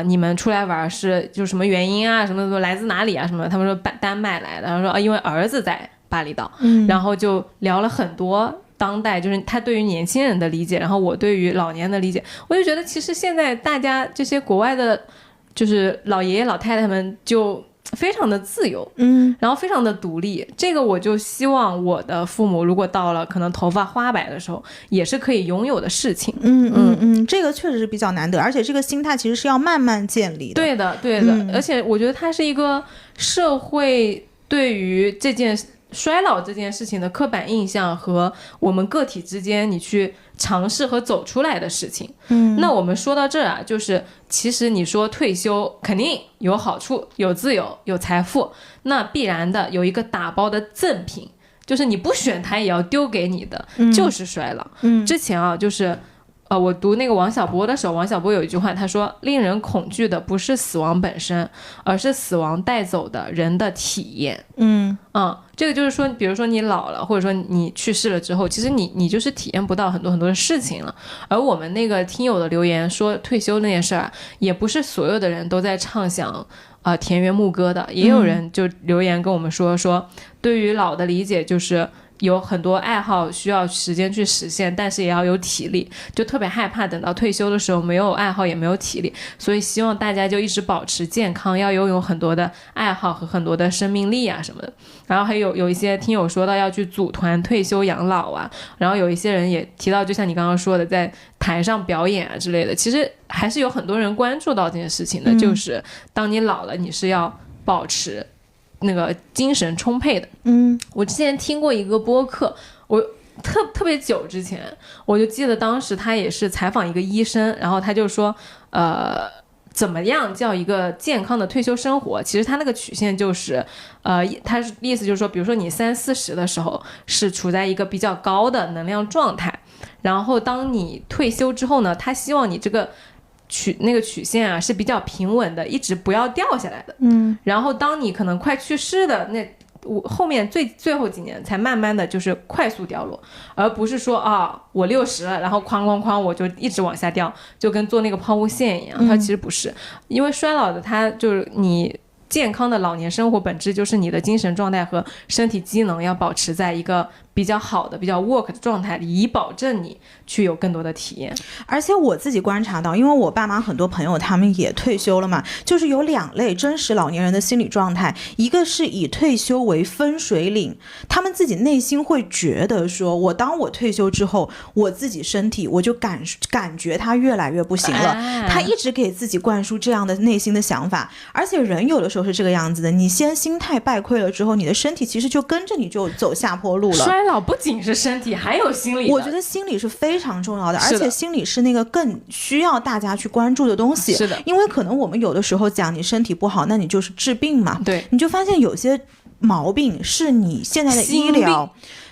Speaker 1: 你们出来玩是就什么原因啊，什么来自哪里啊什么的。他们说丹麦来的，然后说因为儿子在巴厘岛，然后就聊了很多当代就是他对于年轻人的理解，然后我对于老年的理解。我就觉得其实现在大家这些国外的就是老爷爷老太太们就非常的自由，然后非常的独立。这个我就希望我的父母如果到了可能头发花白的时候也是可以拥有的事情。
Speaker 2: 这个确实是比较难得，而且这个心态其实是要慢慢建立的。
Speaker 1: 对的，而且我觉得它是一个社会对于这件衰老这件事情的刻板印象和我们个体之间你去尝试和走出来的事情。那我们说到这儿就是其实你说退休肯定有好处，有自由，有财富，那必然的有一个打包的赠品，就是你不选它也要丢给你的，就是衰老。之前就是我读那个王小波的时候，王小波有一句话，他说令人恐惧的不是死亡本身，而是死亡带走的人的体验。这个就是说比如说你老了，或者说你去世了之后，其实你就是体验不到很多很多的事情了。而我们那个听友的留言说退休那件事儿也不是所有的人都在畅想田园牧歌的，也有人就留言跟我们说对于老的理解就是有很多爱好需要时间去实现，但是也要有体力，就特别害怕等到退休的时候没有爱好也没有体力，所以希望大家就一直保持健康，要拥有很多的爱好和很多的生命力啊什么的。然后还有一些听友说到要去组团退休养老啊，然后有一些人也提到就像你刚刚说的在台上表演啊之类的，其实还是有很多人关注到这件事情的，就是当你老了你是要保持那个精神充沛的。我之前听过一个播客，我特别久之前我就记得当时他也是采访一个医生，然后他就说怎么样叫一个健康的退休生活。其实他那个曲线就是他意思就是说比如说你30-40的时候是处在一个比较高的能量状态，然后当你退休之后呢，他希望你这个那个曲线啊是比较平稳的，一直不要掉下来的。然后当你可能快去世的那后面最后几年才慢慢的就是快速掉落，而不是说我60了然后哐哐哐我就一直往下掉，就跟做那个抛物线一样。它其实不是，因为衰老的它就是你健康的老年生活本质就是你的精神状态和身体机能要保持在一个比较好的比较 work 的状态里，以保证你去有更多的体验。
Speaker 2: 而且我自己观察到，因为我爸妈很多朋友他们也退休了嘛，就是有2类真实老年人的心理状态，一个是以退休为分水岭，他们自己内心会觉得说当我退休之后我自己身体我就感觉它越来越不行了，他一直给自己灌输这样的内心的想法。而且人有的时候是这个样子的，你先心态败溃了之后，你的身体其实就跟着你就走下坡路了。
Speaker 1: 衰老不仅是身体还有心理的，
Speaker 2: 我觉得心理是非常重要的，而且心理是那个更需要大家去关注的东西。
Speaker 1: 是的，
Speaker 2: 因为可能我们有的时候讲你身体不好，那你就是治病嘛。
Speaker 1: 对，
Speaker 2: 你就发现有些毛病是你现在的医疗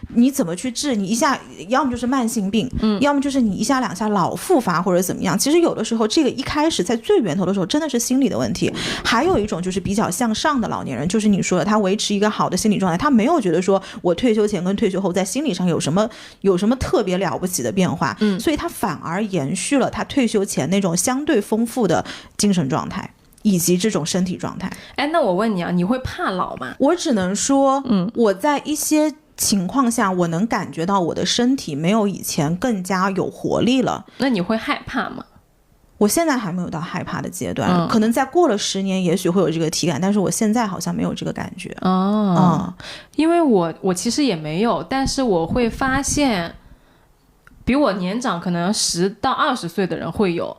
Speaker 2: 你怎么去治，你一下要么就是慢性病，要么就是你一下两下老复发或者怎么样。其实有的时候这个一开始在最源头的时候真的是心理的问题。还有一种就是比较向上的老年人，就是你说的他维持一个好的心理状态，他没有觉得说我退休前跟退休后在心理上有什么特别了不起的变化，所以他反而延续了他退休前那种相对丰富的精神状态以及这种身体状态。
Speaker 1: 那我问你啊，你会怕老吗？
Speaker 2: 我只能说我在一些情况下我能感觉到我的身体没有以前更加有活力了。
Speaker 1: 那你会害怕吗？
Speaker 2: 我现在还没有到害怕的阶段，可能再过了10年也许会有这个体感，但是我现在好像没有这个感觉。
Speaker 1: 因为我其实也没有，但是我会发现比我年长可能10到20岁的人会有，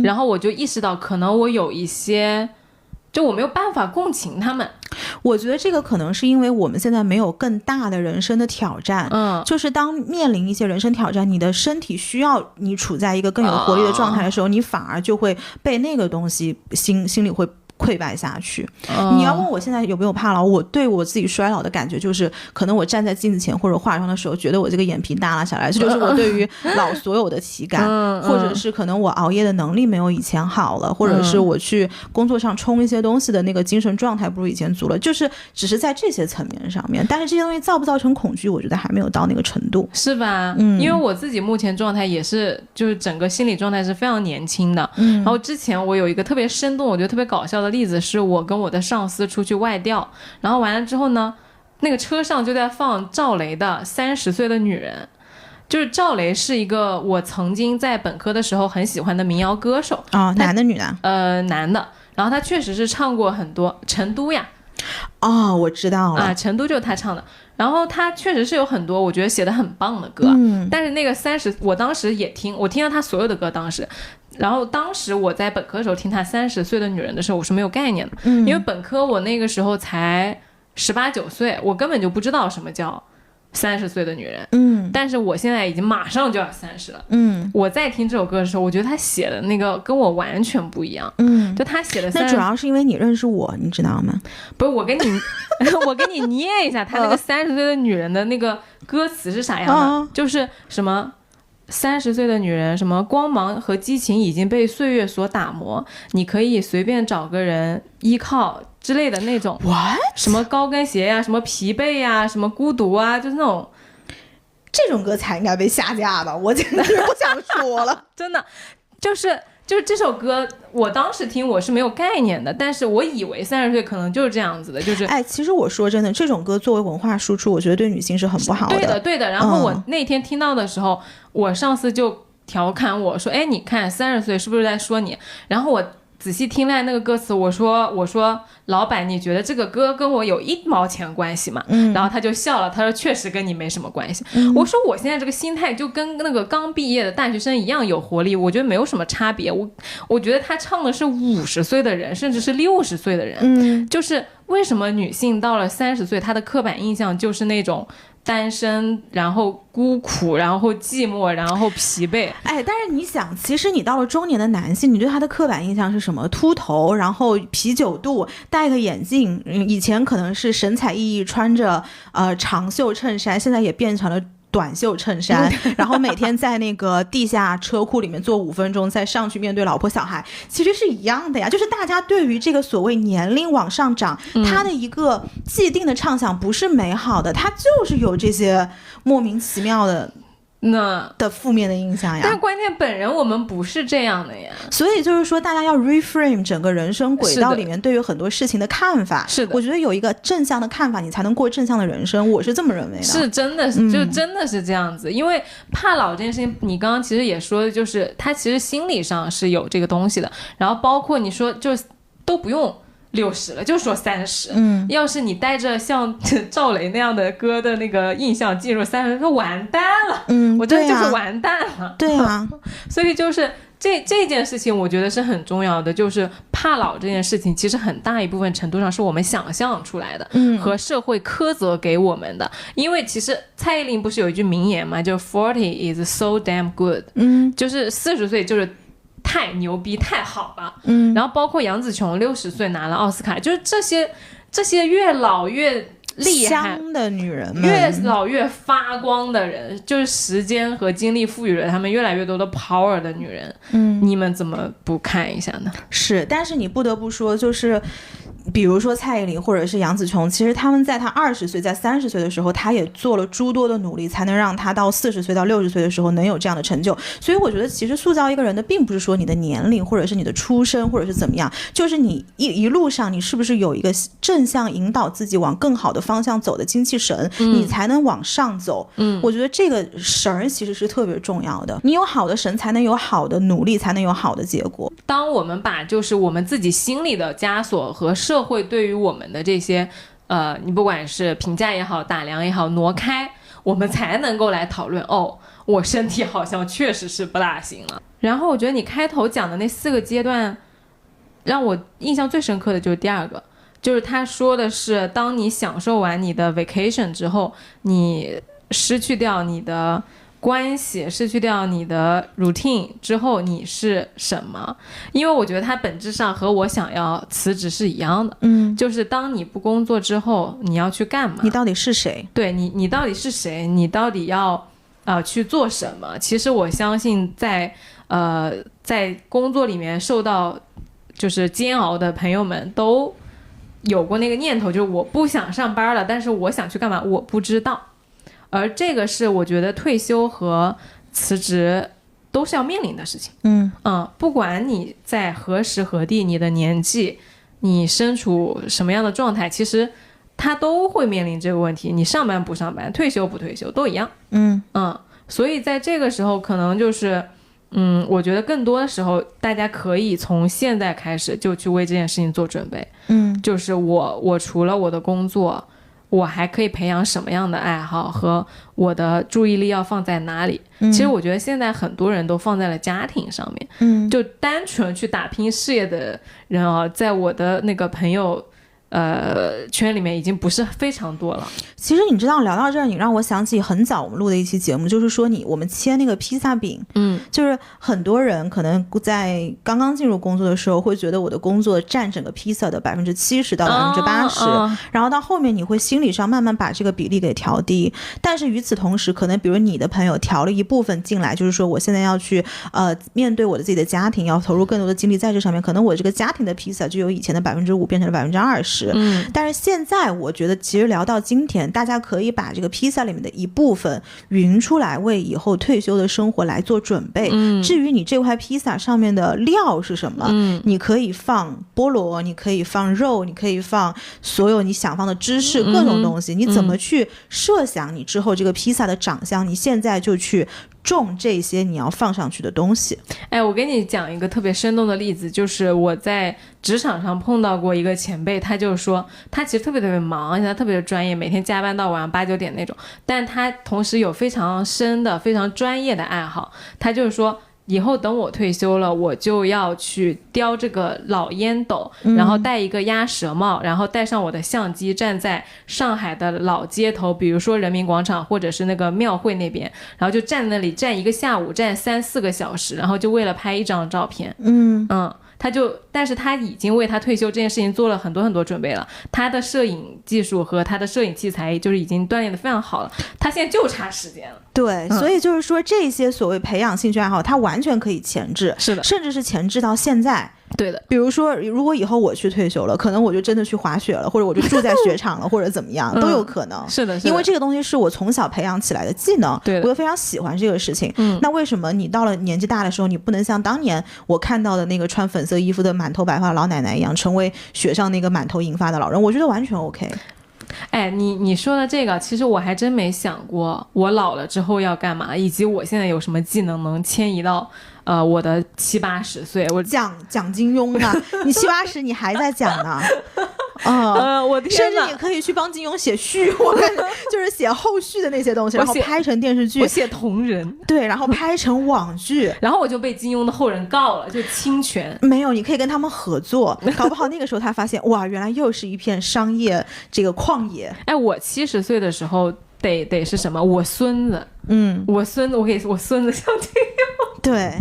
Speaker 1: 然后我就意识到可能我有一些就我没有办法共情他们。
Speaker 2: 我觉得这个可能是因为我们现在没有更大的人生的挑战，就是当面临一些人生挑战，你的身体需要你处在一个更有活力的状态的时候，你反而就会被那个东西心里会溃败下去。你要问我现在有没有怕老，我对我自己衰老的感觉就是可能我站在镜子前或者化妆的时候觉得我这个眼皮耷拉下来，这就是我对于老所有的体感或者是可能我熬夜的能力没有以前好了，或者是我去工作上冲一些东西的那个精神状态不如以前足了，就是只是在这些层面上面，但是这些东西造不造成恐惧我觉得还没有到那个程度，
Speaker 1: 是吧？因为我自己目前状态也是就是整个心理状态是非常年轻的，然后之前我有一个特别生动我觉得特别搞笑的例子，是我跟我的上司出去外调，然后完了之后呢，那个车上就在放赵雷的30岁的女人。就是赵雷是一个我曾经在本科的时候很喜欢的民谣歌手。
Speaker 2: 男的女的？
Speaker 1: 男的。然后他确实是唱过很多成都呀。
Speaker 2: 我知道了
Speaker 1: 成都就是他唱的。然后他确实是有很多我觉得写的很棒的歌，但是那个我当时也听，我听了他所有的歌当时。然后当时我在本科的时候听他30岁的女人的时候我是没有概念的，因为本科我那个时候才18、19岁，我根本就不知道什么叫30岁的女人。但是我现在已经马上就要30了。我在听这首歌的时候我觉得他写的那个跟我完全不一样。就他写的
Speaker 2: 那主要是因为你认识我你知道吗？
Speaker 1: 不是，我跟你念一下他那个30岁的女人的那个歌词是啥样的。就是什么30岁的女人，什么光芒和激情已经被岁月所打磨，你可以随便找个人依靠之类的那种。
Speaker 2: What？
Speaker 1: 什么高跟鞋呀，什么疲惫呀，什么孤独啊，就是那种。
Speaker 2: 这种歌才应该被下架吧，我简直不想说了。
Speaker 1: 真的就是这首歌我当时听我是没有概念的，但是我以为30岁可能就是这样子的，就是
Speaker 2: 其实我说真的，这种歌作为文化输出我觉得对女性是很不好的。
Speaker 1: 对的。然后我那天听到的时候，我上司就调侃我说你看30岁是不是在说你，然后我仔细听了那个歌词，我说老板你觉得这个歌跟我有1毛钱关系吗？然后他就笑了，他说确实跟你没什么关系。我说我现在这个心态就跟那个刚毕业的大学生一样有活力，我觉得没有什么差别。我觉得他唱的是50岁的人甚至是60岁的人。就是为什么女性到了30岁她的刻板印象就是那种单身，然后孤苦，然后寂寞，然后疲惫。
Speaker 2: 但是你想，其实你到了中年的男性，你对他的刻板印象是什么？秃头，然后啤酒肚，戴个眼镜。以前可能是神采奕奕穿着长袖衬衫，现在也变成了短袖衬衫，然后每天在那个地下车库里面坐5分钟，再上去面对老婆小孩，其实是一样的呀。就是大家对于这个所谓年龄往上涨，它的一个既定的畅想不是美好的，它就是有这些莫名其妙的负面的印象呀。
Speaker 1: 但关键本人我们不是这样的呀，
Speaker 2: 所以就是说大家要 reframe 整个人生轨道里面对于很多事情的看法。
Speaker 1: 是的，
Speaker 2: 我觉得有一个正向的看法你才能过正向的人生，我是这么认为的。
Speaker 1: 是真的就真的是这样子。因为怕老这件事情你刚刚其实也说，就是他其实心理上是有这个东西的，然后包括你说就都不用60了，就说30。要是你带着像赵雷那样的歌的那个印象进入30，就完蛋了。我真的就是完蛋了。
Speaker 2: 对啊。
Speaker 1: 所以就是这件事情我觉得是很重要的，就是怕老这件事情其实很大一部分程度上是我们想象出来的，和社会苛责给我们的。因为其实蔡依林不是有一句名言嘛，就 40 is so damn good。就是40岁就是太牛逼太好了。然后包括杨紫琼60岁拿了奥斯卡，就是这些越老越厉害
Speaker 2: 的女人们，
Speaker 1: 越老越发光的人，就是时间和精力赋予了他们越来越多的 power 的女人。你们怎么不看一下呢？
Speaker 2: 是，但是你不得不说，就是比如说蔡依林或者是杨紫琼，其实他们在他20岁在30岁的时候，他也做了诸多的努力，才能让他到40岁到60岁的时候能有这样的成就。所以我觉得其实塑造一个人的并不是说你的年龄或者是你的出身或者是怎么样，就是你一路上你是不是有一个正向引导自己往更好的方向走的精气神，你才能往上走。我觉得这个神其实是特别重要的，你有好的神才能有好的努力，才能有好的结果。
Speaker 1: 当我们把就是我们自己心里的枷锁和社会对于我们的这些你不管是评价也好打量也好挪开，我们才能够来讨论我身体好像确实是不大行了。然后我觉得你开头讲的那4个阶段让我印象最深刻的就是第2个，就是他说的是当你享受完你的 vacation 之后，你失去掉你的关系，失去掉你的 routine 之后你是什么。因为我觉得它本质上和我想要辞职是一样的，就是当你不工作之后你要去干嘛，
Speaker 2: 你到底是谁，
Speaker 1: 对，你到底是谁，你到底要去做什么。其实我相信在工作里面受到就是煎熬的朋友们都有过那个念头，就是我不想上班了，但是我想去干嘛我不知道。而这个是我觉得退休和辞职都是要面临的事情。不管你在何时何地，你的年纪，你身处什么样的状态，其实他都会面临这个问题。你上班不上班，退休不退休都一样。所以在这个时候可能就是我觉得更多的时候大家可以从现在开始就去为这件事情做准备。就是我除了我的工作，我还可以培养什么样的爱好，和我的注意力要放在哪里。其实我觉得现在很多人都放在了家庭上面。就单纯去打拼事业的人在我的那个朋友圈里面已经不是非常多了。
Speaker 2: 其实你知道聊到这儿，你让我想起很早我们录的一期节目，就是说我们切那个披萨饼。就是很多人可能在刚刚进入工作的时候会觉得我的工作占整个披萨的70%到80%，然后到后面你会心理上慢慢把这个比例给调低。但是与此同时，可能比如你的朋友调了一部分进来，就是说我现在要去面对我的自己的家庭，要投入更多的精力在这上面，可能我这个家庭的披萨就由以前的5%变成了20%。但是现在我觉得其实聊到今天，大家可以把这个披萨里面的一部分匀出来，为以后退休的生活来做准备。至于你这块披萨上面的料是什么，你可以放菠萝，你可以放肉，你可以放所有你想放的芝士，各种东西。你怎么去设想你之后这个披萨的长相，你现在就去种这些你要放上去的东西。
Speaker 1: 我给你讲一个特别生动的例子，就是我在职场上碰到过一个前辈，他就说他其实特别特别忙，而且他特别的专业，每天加班到晚上8、9点那种，但他同时有非常深的非常专业的爱好。他就是说以后等我退休了，我就要去叼这个老烟斗，然后戴一个鸭舌帽，然后带上我的相机，站在上海的老街头，比如说人民广场或者是那个庙会那边，然后就站那里站一个下午，站3、4个小时，然后就为了拍一张照片。但是他已经为他退休这件事情做了很多很多准备了，他的摄影技术和他的摄影器材就是已经锻炼得非常好了，他现在就差时间了。
Speaker 2: 对，所以就是说这些所谓培养兴趣爱好，他完全可以前置，
Speaker 1: 是的，
Speaker 2: 甚至是前置到现在。
Speaker 1: 对的，
Speaker 2: 比如说如果以后我去退休了，可能我就真的去滑雪了，或者我就住在雪场了或者怎么样都有可能。
Speaker 1: 是的，
Speaker 2: 因为这个东西是我从小培养起来的技能，
Speaker 1: 对的，
Speaker 2: 我又非常喜欢这个事情。那为什么你到了年纪大的时候，你不能像当年我看到的那个穿粉色衣服的满头白发的老奶奶一样，成为雪上那个满头银发的老人？我觉得完全 OK。
Speaker 1: 你说的这个其实我还真没想过我老了之后要干嘛，以及我现在有什么技能能迁移到我的70、80岁。我
Speaker 2: 讲金庸啊，你70、80你还在讲呢。
Speaker 1: 我的天
Speaker 2: 甚至你可以去帮金庸写序，我感觉就是写后续的那些东西，然后拍成电视剧。
Speaker 1: 我写同人，
Speaker 2: 对，然后拍成网剧，
Speaker 1: 然后我就被金庸的后人告了，就侵权。
Speaker 2: 没有，你可以跟他们合作，搞不好那个时候他发现哇，原来又是一片商业这个旷野。
Speaker 1: 我70岁的时候得是什么？我孙子，我给我孙子相亲。
Speaker 2: 对，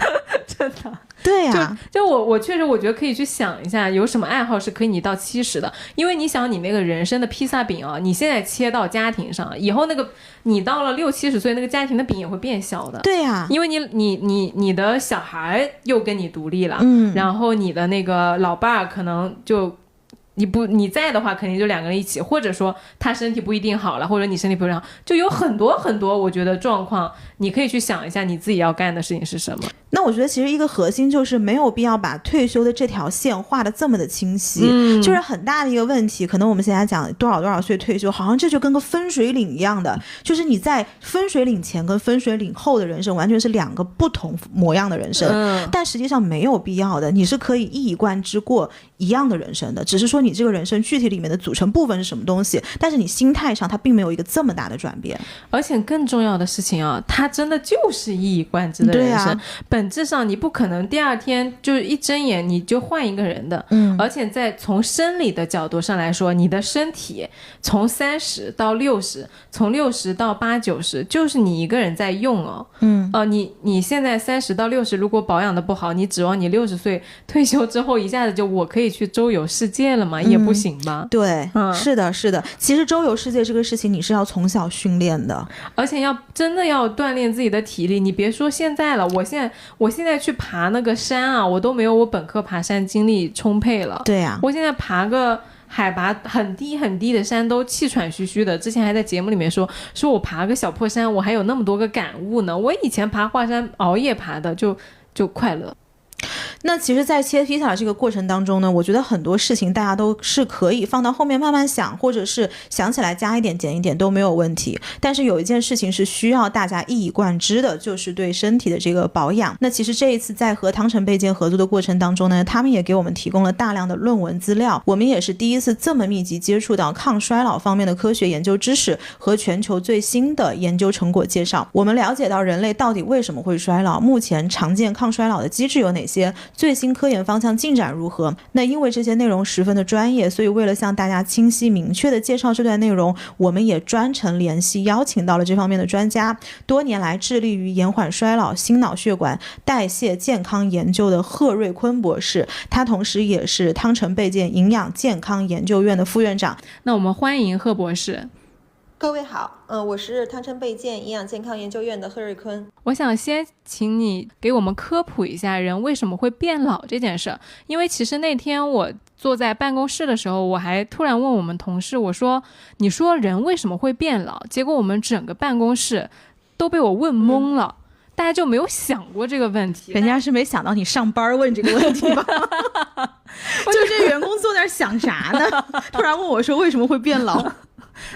Speaker 1: 真的。
Speaker 2: 对呀，
Speaker 1: 就我确实我觉得可以去想一下有什么爱好是可以你到70的，因为你想你那个人生的披萨饼你现在切到家庭上，以后那个你到了60、70岁那个家庭的饼也会变小的。
Speaker 2: 对呀，
Speaker 1: 因为你的小孩又跟你独立了，然后你的那个老伴儿可能就你在的话肯定就2个人一起，或者说他身体不一定好了，或者你身体不一定好，就有很多很多我觉得状况，你可以去想一下你自己要干的事情是什么。
Speaker 2: 那我觉得其实一个核心就是没有必要把退休的这条线画得这么的清晰，就是很大的一个问题。可能我们现在讲多少岁退休，好像这就跟个分水岭一样的，就是你在分水岭前跟分水岭后的人生完全是2个不同模样的人生，但实际上没有必要的，你是可以一以贯之过一样的人生的，只是说你这个人生具体里面的组成部分是什么东西，但是你心态上它并没有一个这么大的转变。
Speaker 1: 而且更重要的事情啊，它真的就是一以贯之的人生，本质上你不可能第二天就是一睁眼你就换一个人的。而且在从生理的角度上来说，你的身体从30到60，从60到80-90，就是你一个人在用哦。你现在30到60如果保养的不好，你指望你60岁退休之后一下子就我可以去周游世界了吗？也不行吧。
Speaker 2: 对，是的是的，其实周游世界这个事情你是要从小训练的，
Speaker 1: 而且真的要锻炼自己的体力。你别说现在了，我现在去爬那个山啊，我都没有我本科爬山精力充沛了。
Speaker 2: 对呀，
Speaker 1: 我现在爬个海拔很低很低的山都气喘吁吁的，之前还在节目里面说我爬个小破山我还有那么多个感悟呢。我以前爬华山熬夜爬的就快乐。
Speaker 2: 那其实在切披萨这个过程当中呢，我觉得很多事情大家都是可以放到后面慢慢想，或者是想起来加一点减一点都没有问题。但是有一件事情是需要大家一以贯之的，就是对身体的这个保养。那其实这一次在和汤臣倍健合作的过程当中呢，他们也给我们提供了大量的论文资料，我们也是第一次这么密集接触到抗衰老方面的科学研究知识和全球最新的研究成果介绍。我们了解到人类到底为什么会衰老，目前常见抗衰老的机制有哪些，最新科研方向进展如何。那因为这些内容十分的专业，所以为了向大家清晰明确的介绍这段内容，我们也专程联系邀请到了这方面的专家，多年来致力于延缓衰老、心脑血管代谢健康研究的贺瑞坤博士，他同时也是汤臣倍健营养健康研究院的副院长。
Speaker 1: 那我们欢迎贺博士。
Speaker 3: 各位好，我是汤臣倍健营养健康研究院的贺瑞坤。
Speaker 1: 我想先请你给我们科普一下人为什么会变老这件事，因为其实那天我坐在办公室的时候，我还突然问我们同事，我说你说人为什么会变老，结果我们整个办公室都被我问懵了。大家就没有想过这个问题，
Speaker 2: 人家是没想到你上班问这个问题吧就这员工坐那儿想啥呢突然问我说为什么会变老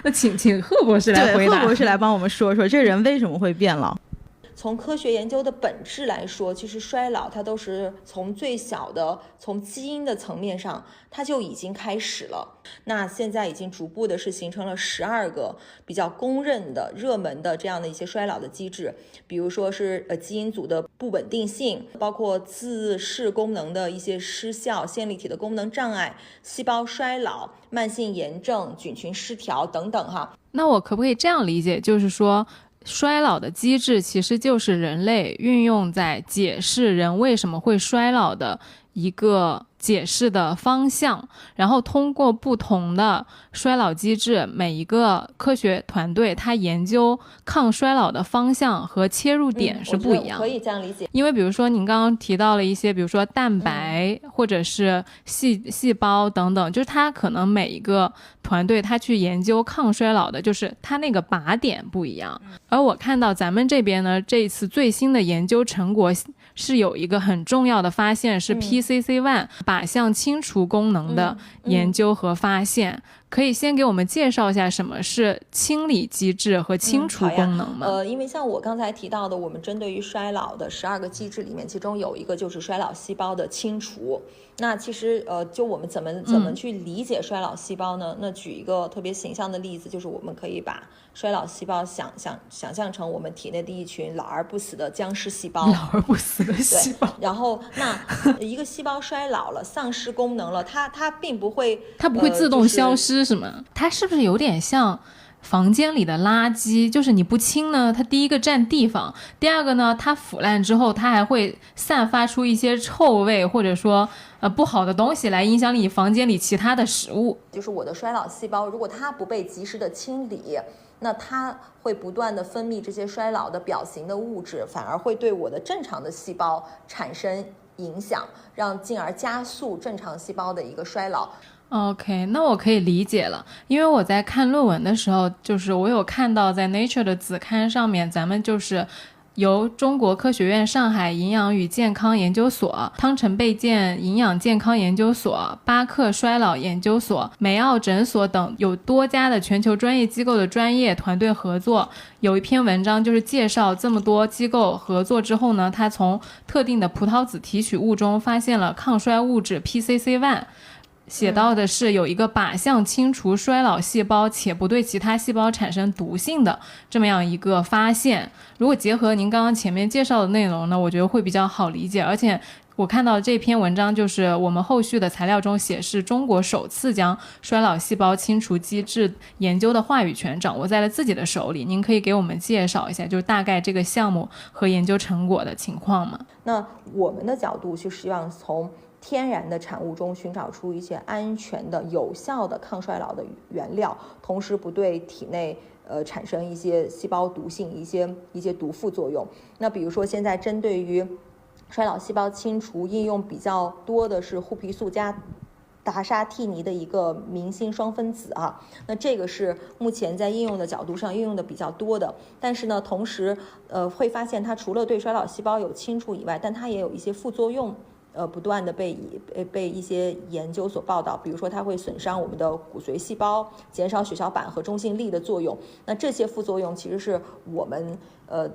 Speaker 1: 那请贺博士来回答。
Speaker 2: 贺博士来帮我们说说这人为什么会变老。
Speaker 3: 从科学研究的本质来说，其实衰老它都是从最小的从基因的层面上它就已经开始了。那现在已经逐步的是形成了12个比较公认的热门的这样的一些衰老的机制，比如说是基因组的不稳定性，包括自噬功能的一些失效、线粒体的功能障碍、细胞衰老、慢性炎症、菌群失调等等哈。
Speaker 1: 那我可不可以这样理解，就是说衰老的机制其实就是人类运用在解释人为什么会衰老的一个解释的方向，然后通过不同的衰老机制，每一个科学团队它研究抗衰老的方向和切入点是不一样的。
Speaker 3: 可以这样理解。
Speaker 1: 因为比如说您刚刚提到了一些，比如说蛋白或者是细胞等等，就是它可能每一个团队它去研究抗衰老的，就是它那个靶点不一样。而我看到咱们这边呢，这一次最新的研究成果是有一个很重要的发现，是 PCC1 靶向清除功能的研究和发现。可以先给我们介绍一下什么是清理机制和清除功能吗？
Speaker 3: 因为像我刚才提到的，我们针对于衰老的12个机制里面，其中有一个就是衰老细胞的清除。那其实就我们怎么去理解衰老细胞呢？那举一个特别形象的例子，就是我们可以把衰老细胞想象成我们体内的一群老而不死的僵尸细胞。
Speaker 1: 老而不死的细胞。
Speaker 3: 然后那一个细胞衰老了，丧失功能了，它并不会，
Speaker 1: 它不会自动消失是吗？它是不是有点像房间里的垃圾，就是你不清呢，它第一个占地方，第二个呢，它腐烂之后它还会散发出一些臭味，或者说不好的东西来影响你房间里其他的食物。
Speaker 3: 就是我的衰老细胞如果它不被及时的清理，那它会不断的分泌这些衰老的表型的物质，反而会对我的正常的细胞产生影响，让进而加速正常细胞的一个衰老。
Speaker 1: OK， 那我可以理解了，因为我在看论文的时候，就是我有看到在 Nature 的子刊上面，咱们就是由中国科学院上海营养与健康研究所、汤臣倍健营养健康研究所、巴克衰老研究所、梅奥诊所等有多家的全球专业机构的专业团队合作，有一篇文章就是介绍这么多机构合作之后呢，它从特定的葡萄籽提取物中发现了抗衰物质 PCC1，写到的是有一个靶向清除衰老细胞且不对其他细胞产生毒性的这么样一个发现。如果结合您刚刚前面介绍的内容呢，我觉得会比较好理解。而且我看到这篇文章就是我们后续的材料中写是中国首次将衰老细胞清除机制研究的话语权掌握在了自己的手里。您可以给我们介绍一下就是大概这个项目和研究成果的情况吗？
Speaker 3: 那我们的角度就希望从天然的产物中寻找出一些安全的有效的抗衰老的原料，同时不对体内产生一些细胞毒性，一些毒副作用。那比如说现在针对于衰老细胞清除应用比较多的是槲皮素加达沙替尼的一个明星双分子啊，那这个是目前在应用的角度上应用的比较多的。但是呢，同时会发现它除了对衰老细胞有清除以外，但它也有一些副作用。不断的被一些研究所报道，比如说它会损伤我们的骨髓细胞，减少血小板和中性粒的作用。那这些副作用其实是我们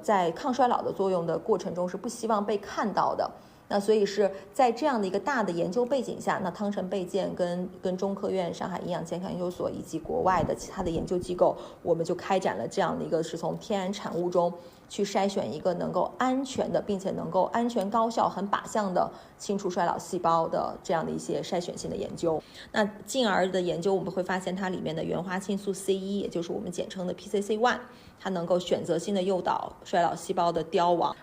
Speaker 3: 在抗衰老的作用的过程中是不希望被看到的。那所以是在这样的一个大的研究背景下，那汤臣倍健跟中科院上海营养健康研究所以及国外的其他的研究机构，我们就开展了这样的一个是从天然产物中去筛选一个能够安全的并且能够安全高效很靶向的清除衰老细胞的这样的一些筛选性的研究。那进而的研究我们会发现它里面的原花青素 C1， 也就是我们简称的 PCC1，它能够选择性的诱导衰老细胞的凋亡。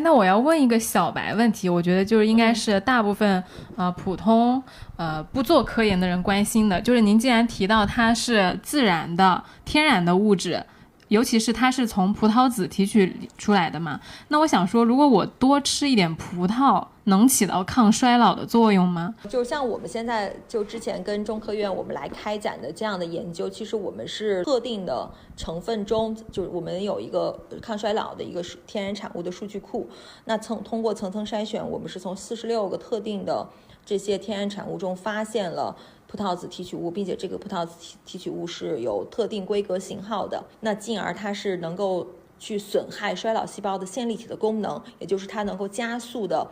Speaker 1: 那我要问一个小白问题，我觉得就是应该是大部分普通不做科研的人关心的，就是您既然提到它是自然的天然的物质，尤其是它是从葡萄籽提取出来的嘛，那我想说如果我多吃一点葡萄能起到抗衰老的作用吗？
Speaker 3: 就像我们现在就之前跟中科院我们来开展的这样的研究，其实我们是特定的成分中，就是我们有一个抗衰老的一个天然产物的数据库，那通过层层筛选，我们是从46个特定的这些天然产物中发现了葡萄籽提取物，并且这个葡萄籽提取物是有特定规格型号的，那进而它是能够去损害衰老细胞的线粒体的功能，也就是它能够加速的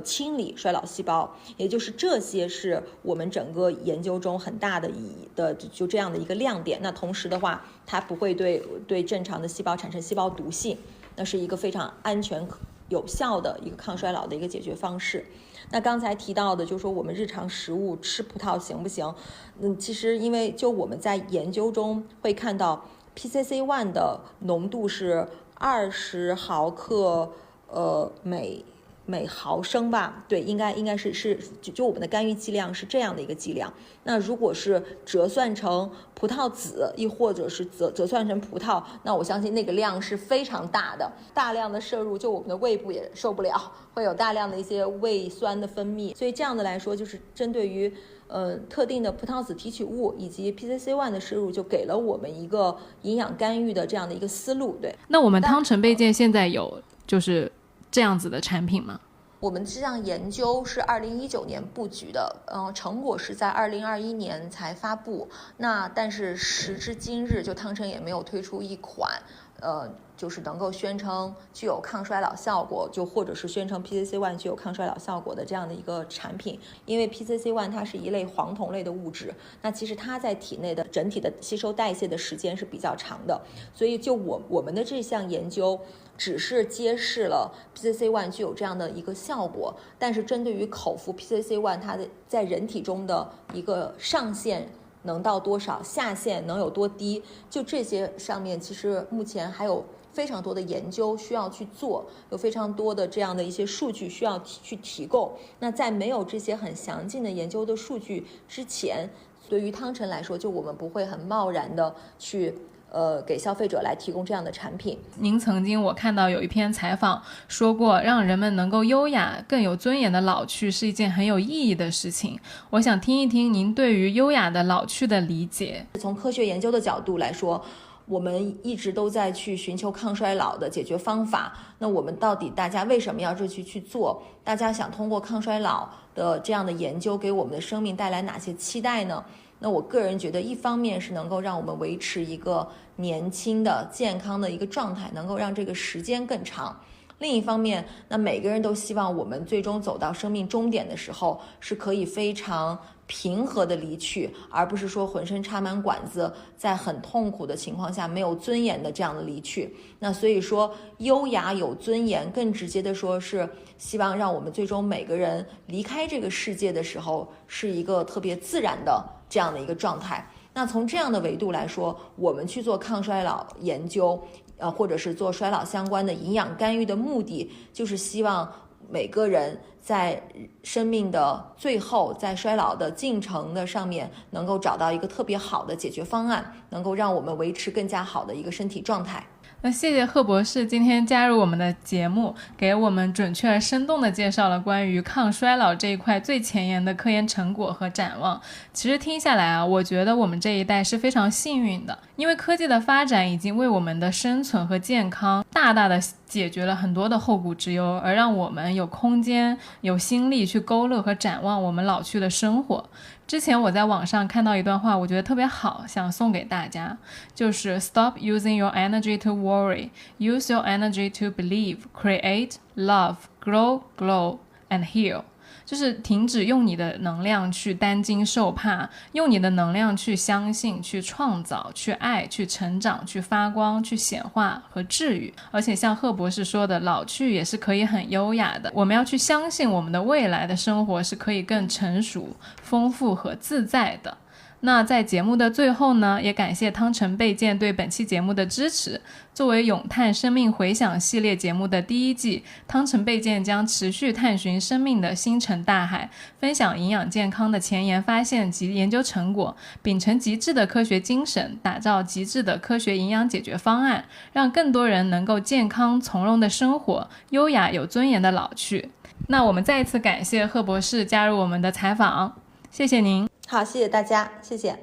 Speaker 3: 清理衰老细胞，也就是这些是我们整个研究中很大的意义的，就这样的一个亮点。那同时的话，它不会对正常的细胞产生细胞毒性，那是一个非常安全有效的一个抗衰老的一个解决方式。那刚才提到的就是说我们日常食物吃葡萄行不行？其实因为就我们在研究中会看到 PCC1 的浓度是20毫克每毫升吧，对，应该是就我们的干预剂量是这样的一个剂量。那如果是折算成葡萄籽，亦或者是折算成葡萄，那我相信那个量是非常大的，大量的摄入，就我们的胃部也受不了，会有大量的一些胃酸的分泌。所以这样的来说，就是针对于特定的葡萄籽提取物以及 PCC1 的摄入，就给了我们一个营养干预的这样的一个思路。对，
Speaker 1: 那我们汤臣倍健现在有就是这样子的产品吗？
Speaker 3: 我们这项研究是2019年布局的，成果是在2021年才发布。那但是时至今日，就汤臣也没有推出一款，就是能够宣称具有抗衰老效果，就或者是宣称 PCC1 具有抗衰老效果的这样的一个产品。因为 PCC1 它是一类黄酮类的物质，那其实它在体内的整体的吸收代谢的时间是比较长的，所以就我们的这项研究只是揭示了 PCC1 具有这样的一个效果，但是针对于口服 PCC1 它在人体中的一个上限能到多少，下限能有多低，就这些上面其实目前还有非常多的研究需要去做，有非常多的这样的一些数据需要去提供。那在没有这些很详尽的研究的数据之前，对于汤臣来说，就我们不会很贸然的去给消费者来提供这样的产品。
Speaker 1: 您曾经我看到有一篇采访说过，让人们能够优雅更有尊严的老去是一件很有意义的事情。我想听一听您对于优雅的老去的理解。
Speaker 3: 从科学研究的角度来说，我们一直都在去寻求抗衰老的解决方法，那我们到底大家为什么要这去做？大家想通过抗衰老的这样的研究给我们的生命带来哪些期待呢？那我个人觉得，一方面是能够让我们维持一个年轻的健康的一个状态，能够让这个时间更长。另一方面，那每个人都希望我们最终走到生命终点的时候是可以非常平和的离去，而不是说浑身插满管子，在很痛苦的情况下没有尊严的这样的离去。那所以说优雅有尊严，更直接的说是希望让我们最终每个人离开这个世界的时候是一个特别自然的这样的一个状态。那从这样的维度来说，我们去做抗衰老研究或者是做衰老相关的营养干预的目的，就是希望每个人在生命的最后，在衰老的进程的上面，能够找到一个特别好的解决方案，能够让我们维持更加好的一个身体状态。
Speaker 1: 那谢谢贺博士今天加入我们的节目，给我们准确而生动地介绍了关于抗衰老这一块最前沿的科研成果和展望。其实听下来啊，我觉得我们这一代是非常幸运的，因为科技的发展已经为我们的生存和健康大大的解决了很多的后顾之忧，而让我们有空间有心力去勾勒和展望我们老去的生活。之前我在网上看到一段话，我觉得特别好，想送给大家，就是 Stop using your energy to worry, use your energy to believe, create, love, grow, glow and heal。就是停止用你的能量去担惊受怕，用你的能量去相信，去创造，去爱，去成长，去发光，去显化和治愈。而且像贺博士说的，老去也是可以很优雅的，我们要去相信我们的未来的生活是可以更成熟、丰富和自在的。那在节目的最后呢，也感谢汤臣倍健对本期节目的支持。作为咏叹生命回响系列节目的第一季，汤臣倍健将持续探寻生命的星辰大海，分享营养健康的前沿发现及研究成果，秉承极致的科学精神，打造极致的科学营养解决方案，让更多人能够健康从容的生活，优雅有尊严的老去。那我们再一次感谢贺博士加入我们的采访，谢谢您。
Speaker 3: 好，谢谢大家，谢谢。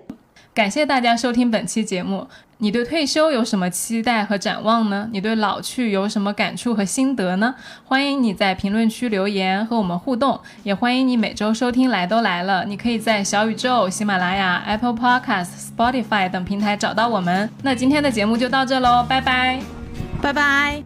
Speaker 1: 感谢大家收听本期节目。你对退休有什么期待和展望呢？你对老去有什么感触和心得呢？欢迎你在评论区留言和我们互动，也欢迎你每周收听来都来了。你可以在小宇宙、喜马拉雅、Apple Podcast、Spotify 等平台找到我们。那今天的节目就到这咯，拜拜。
Speaker 2: 拜拜。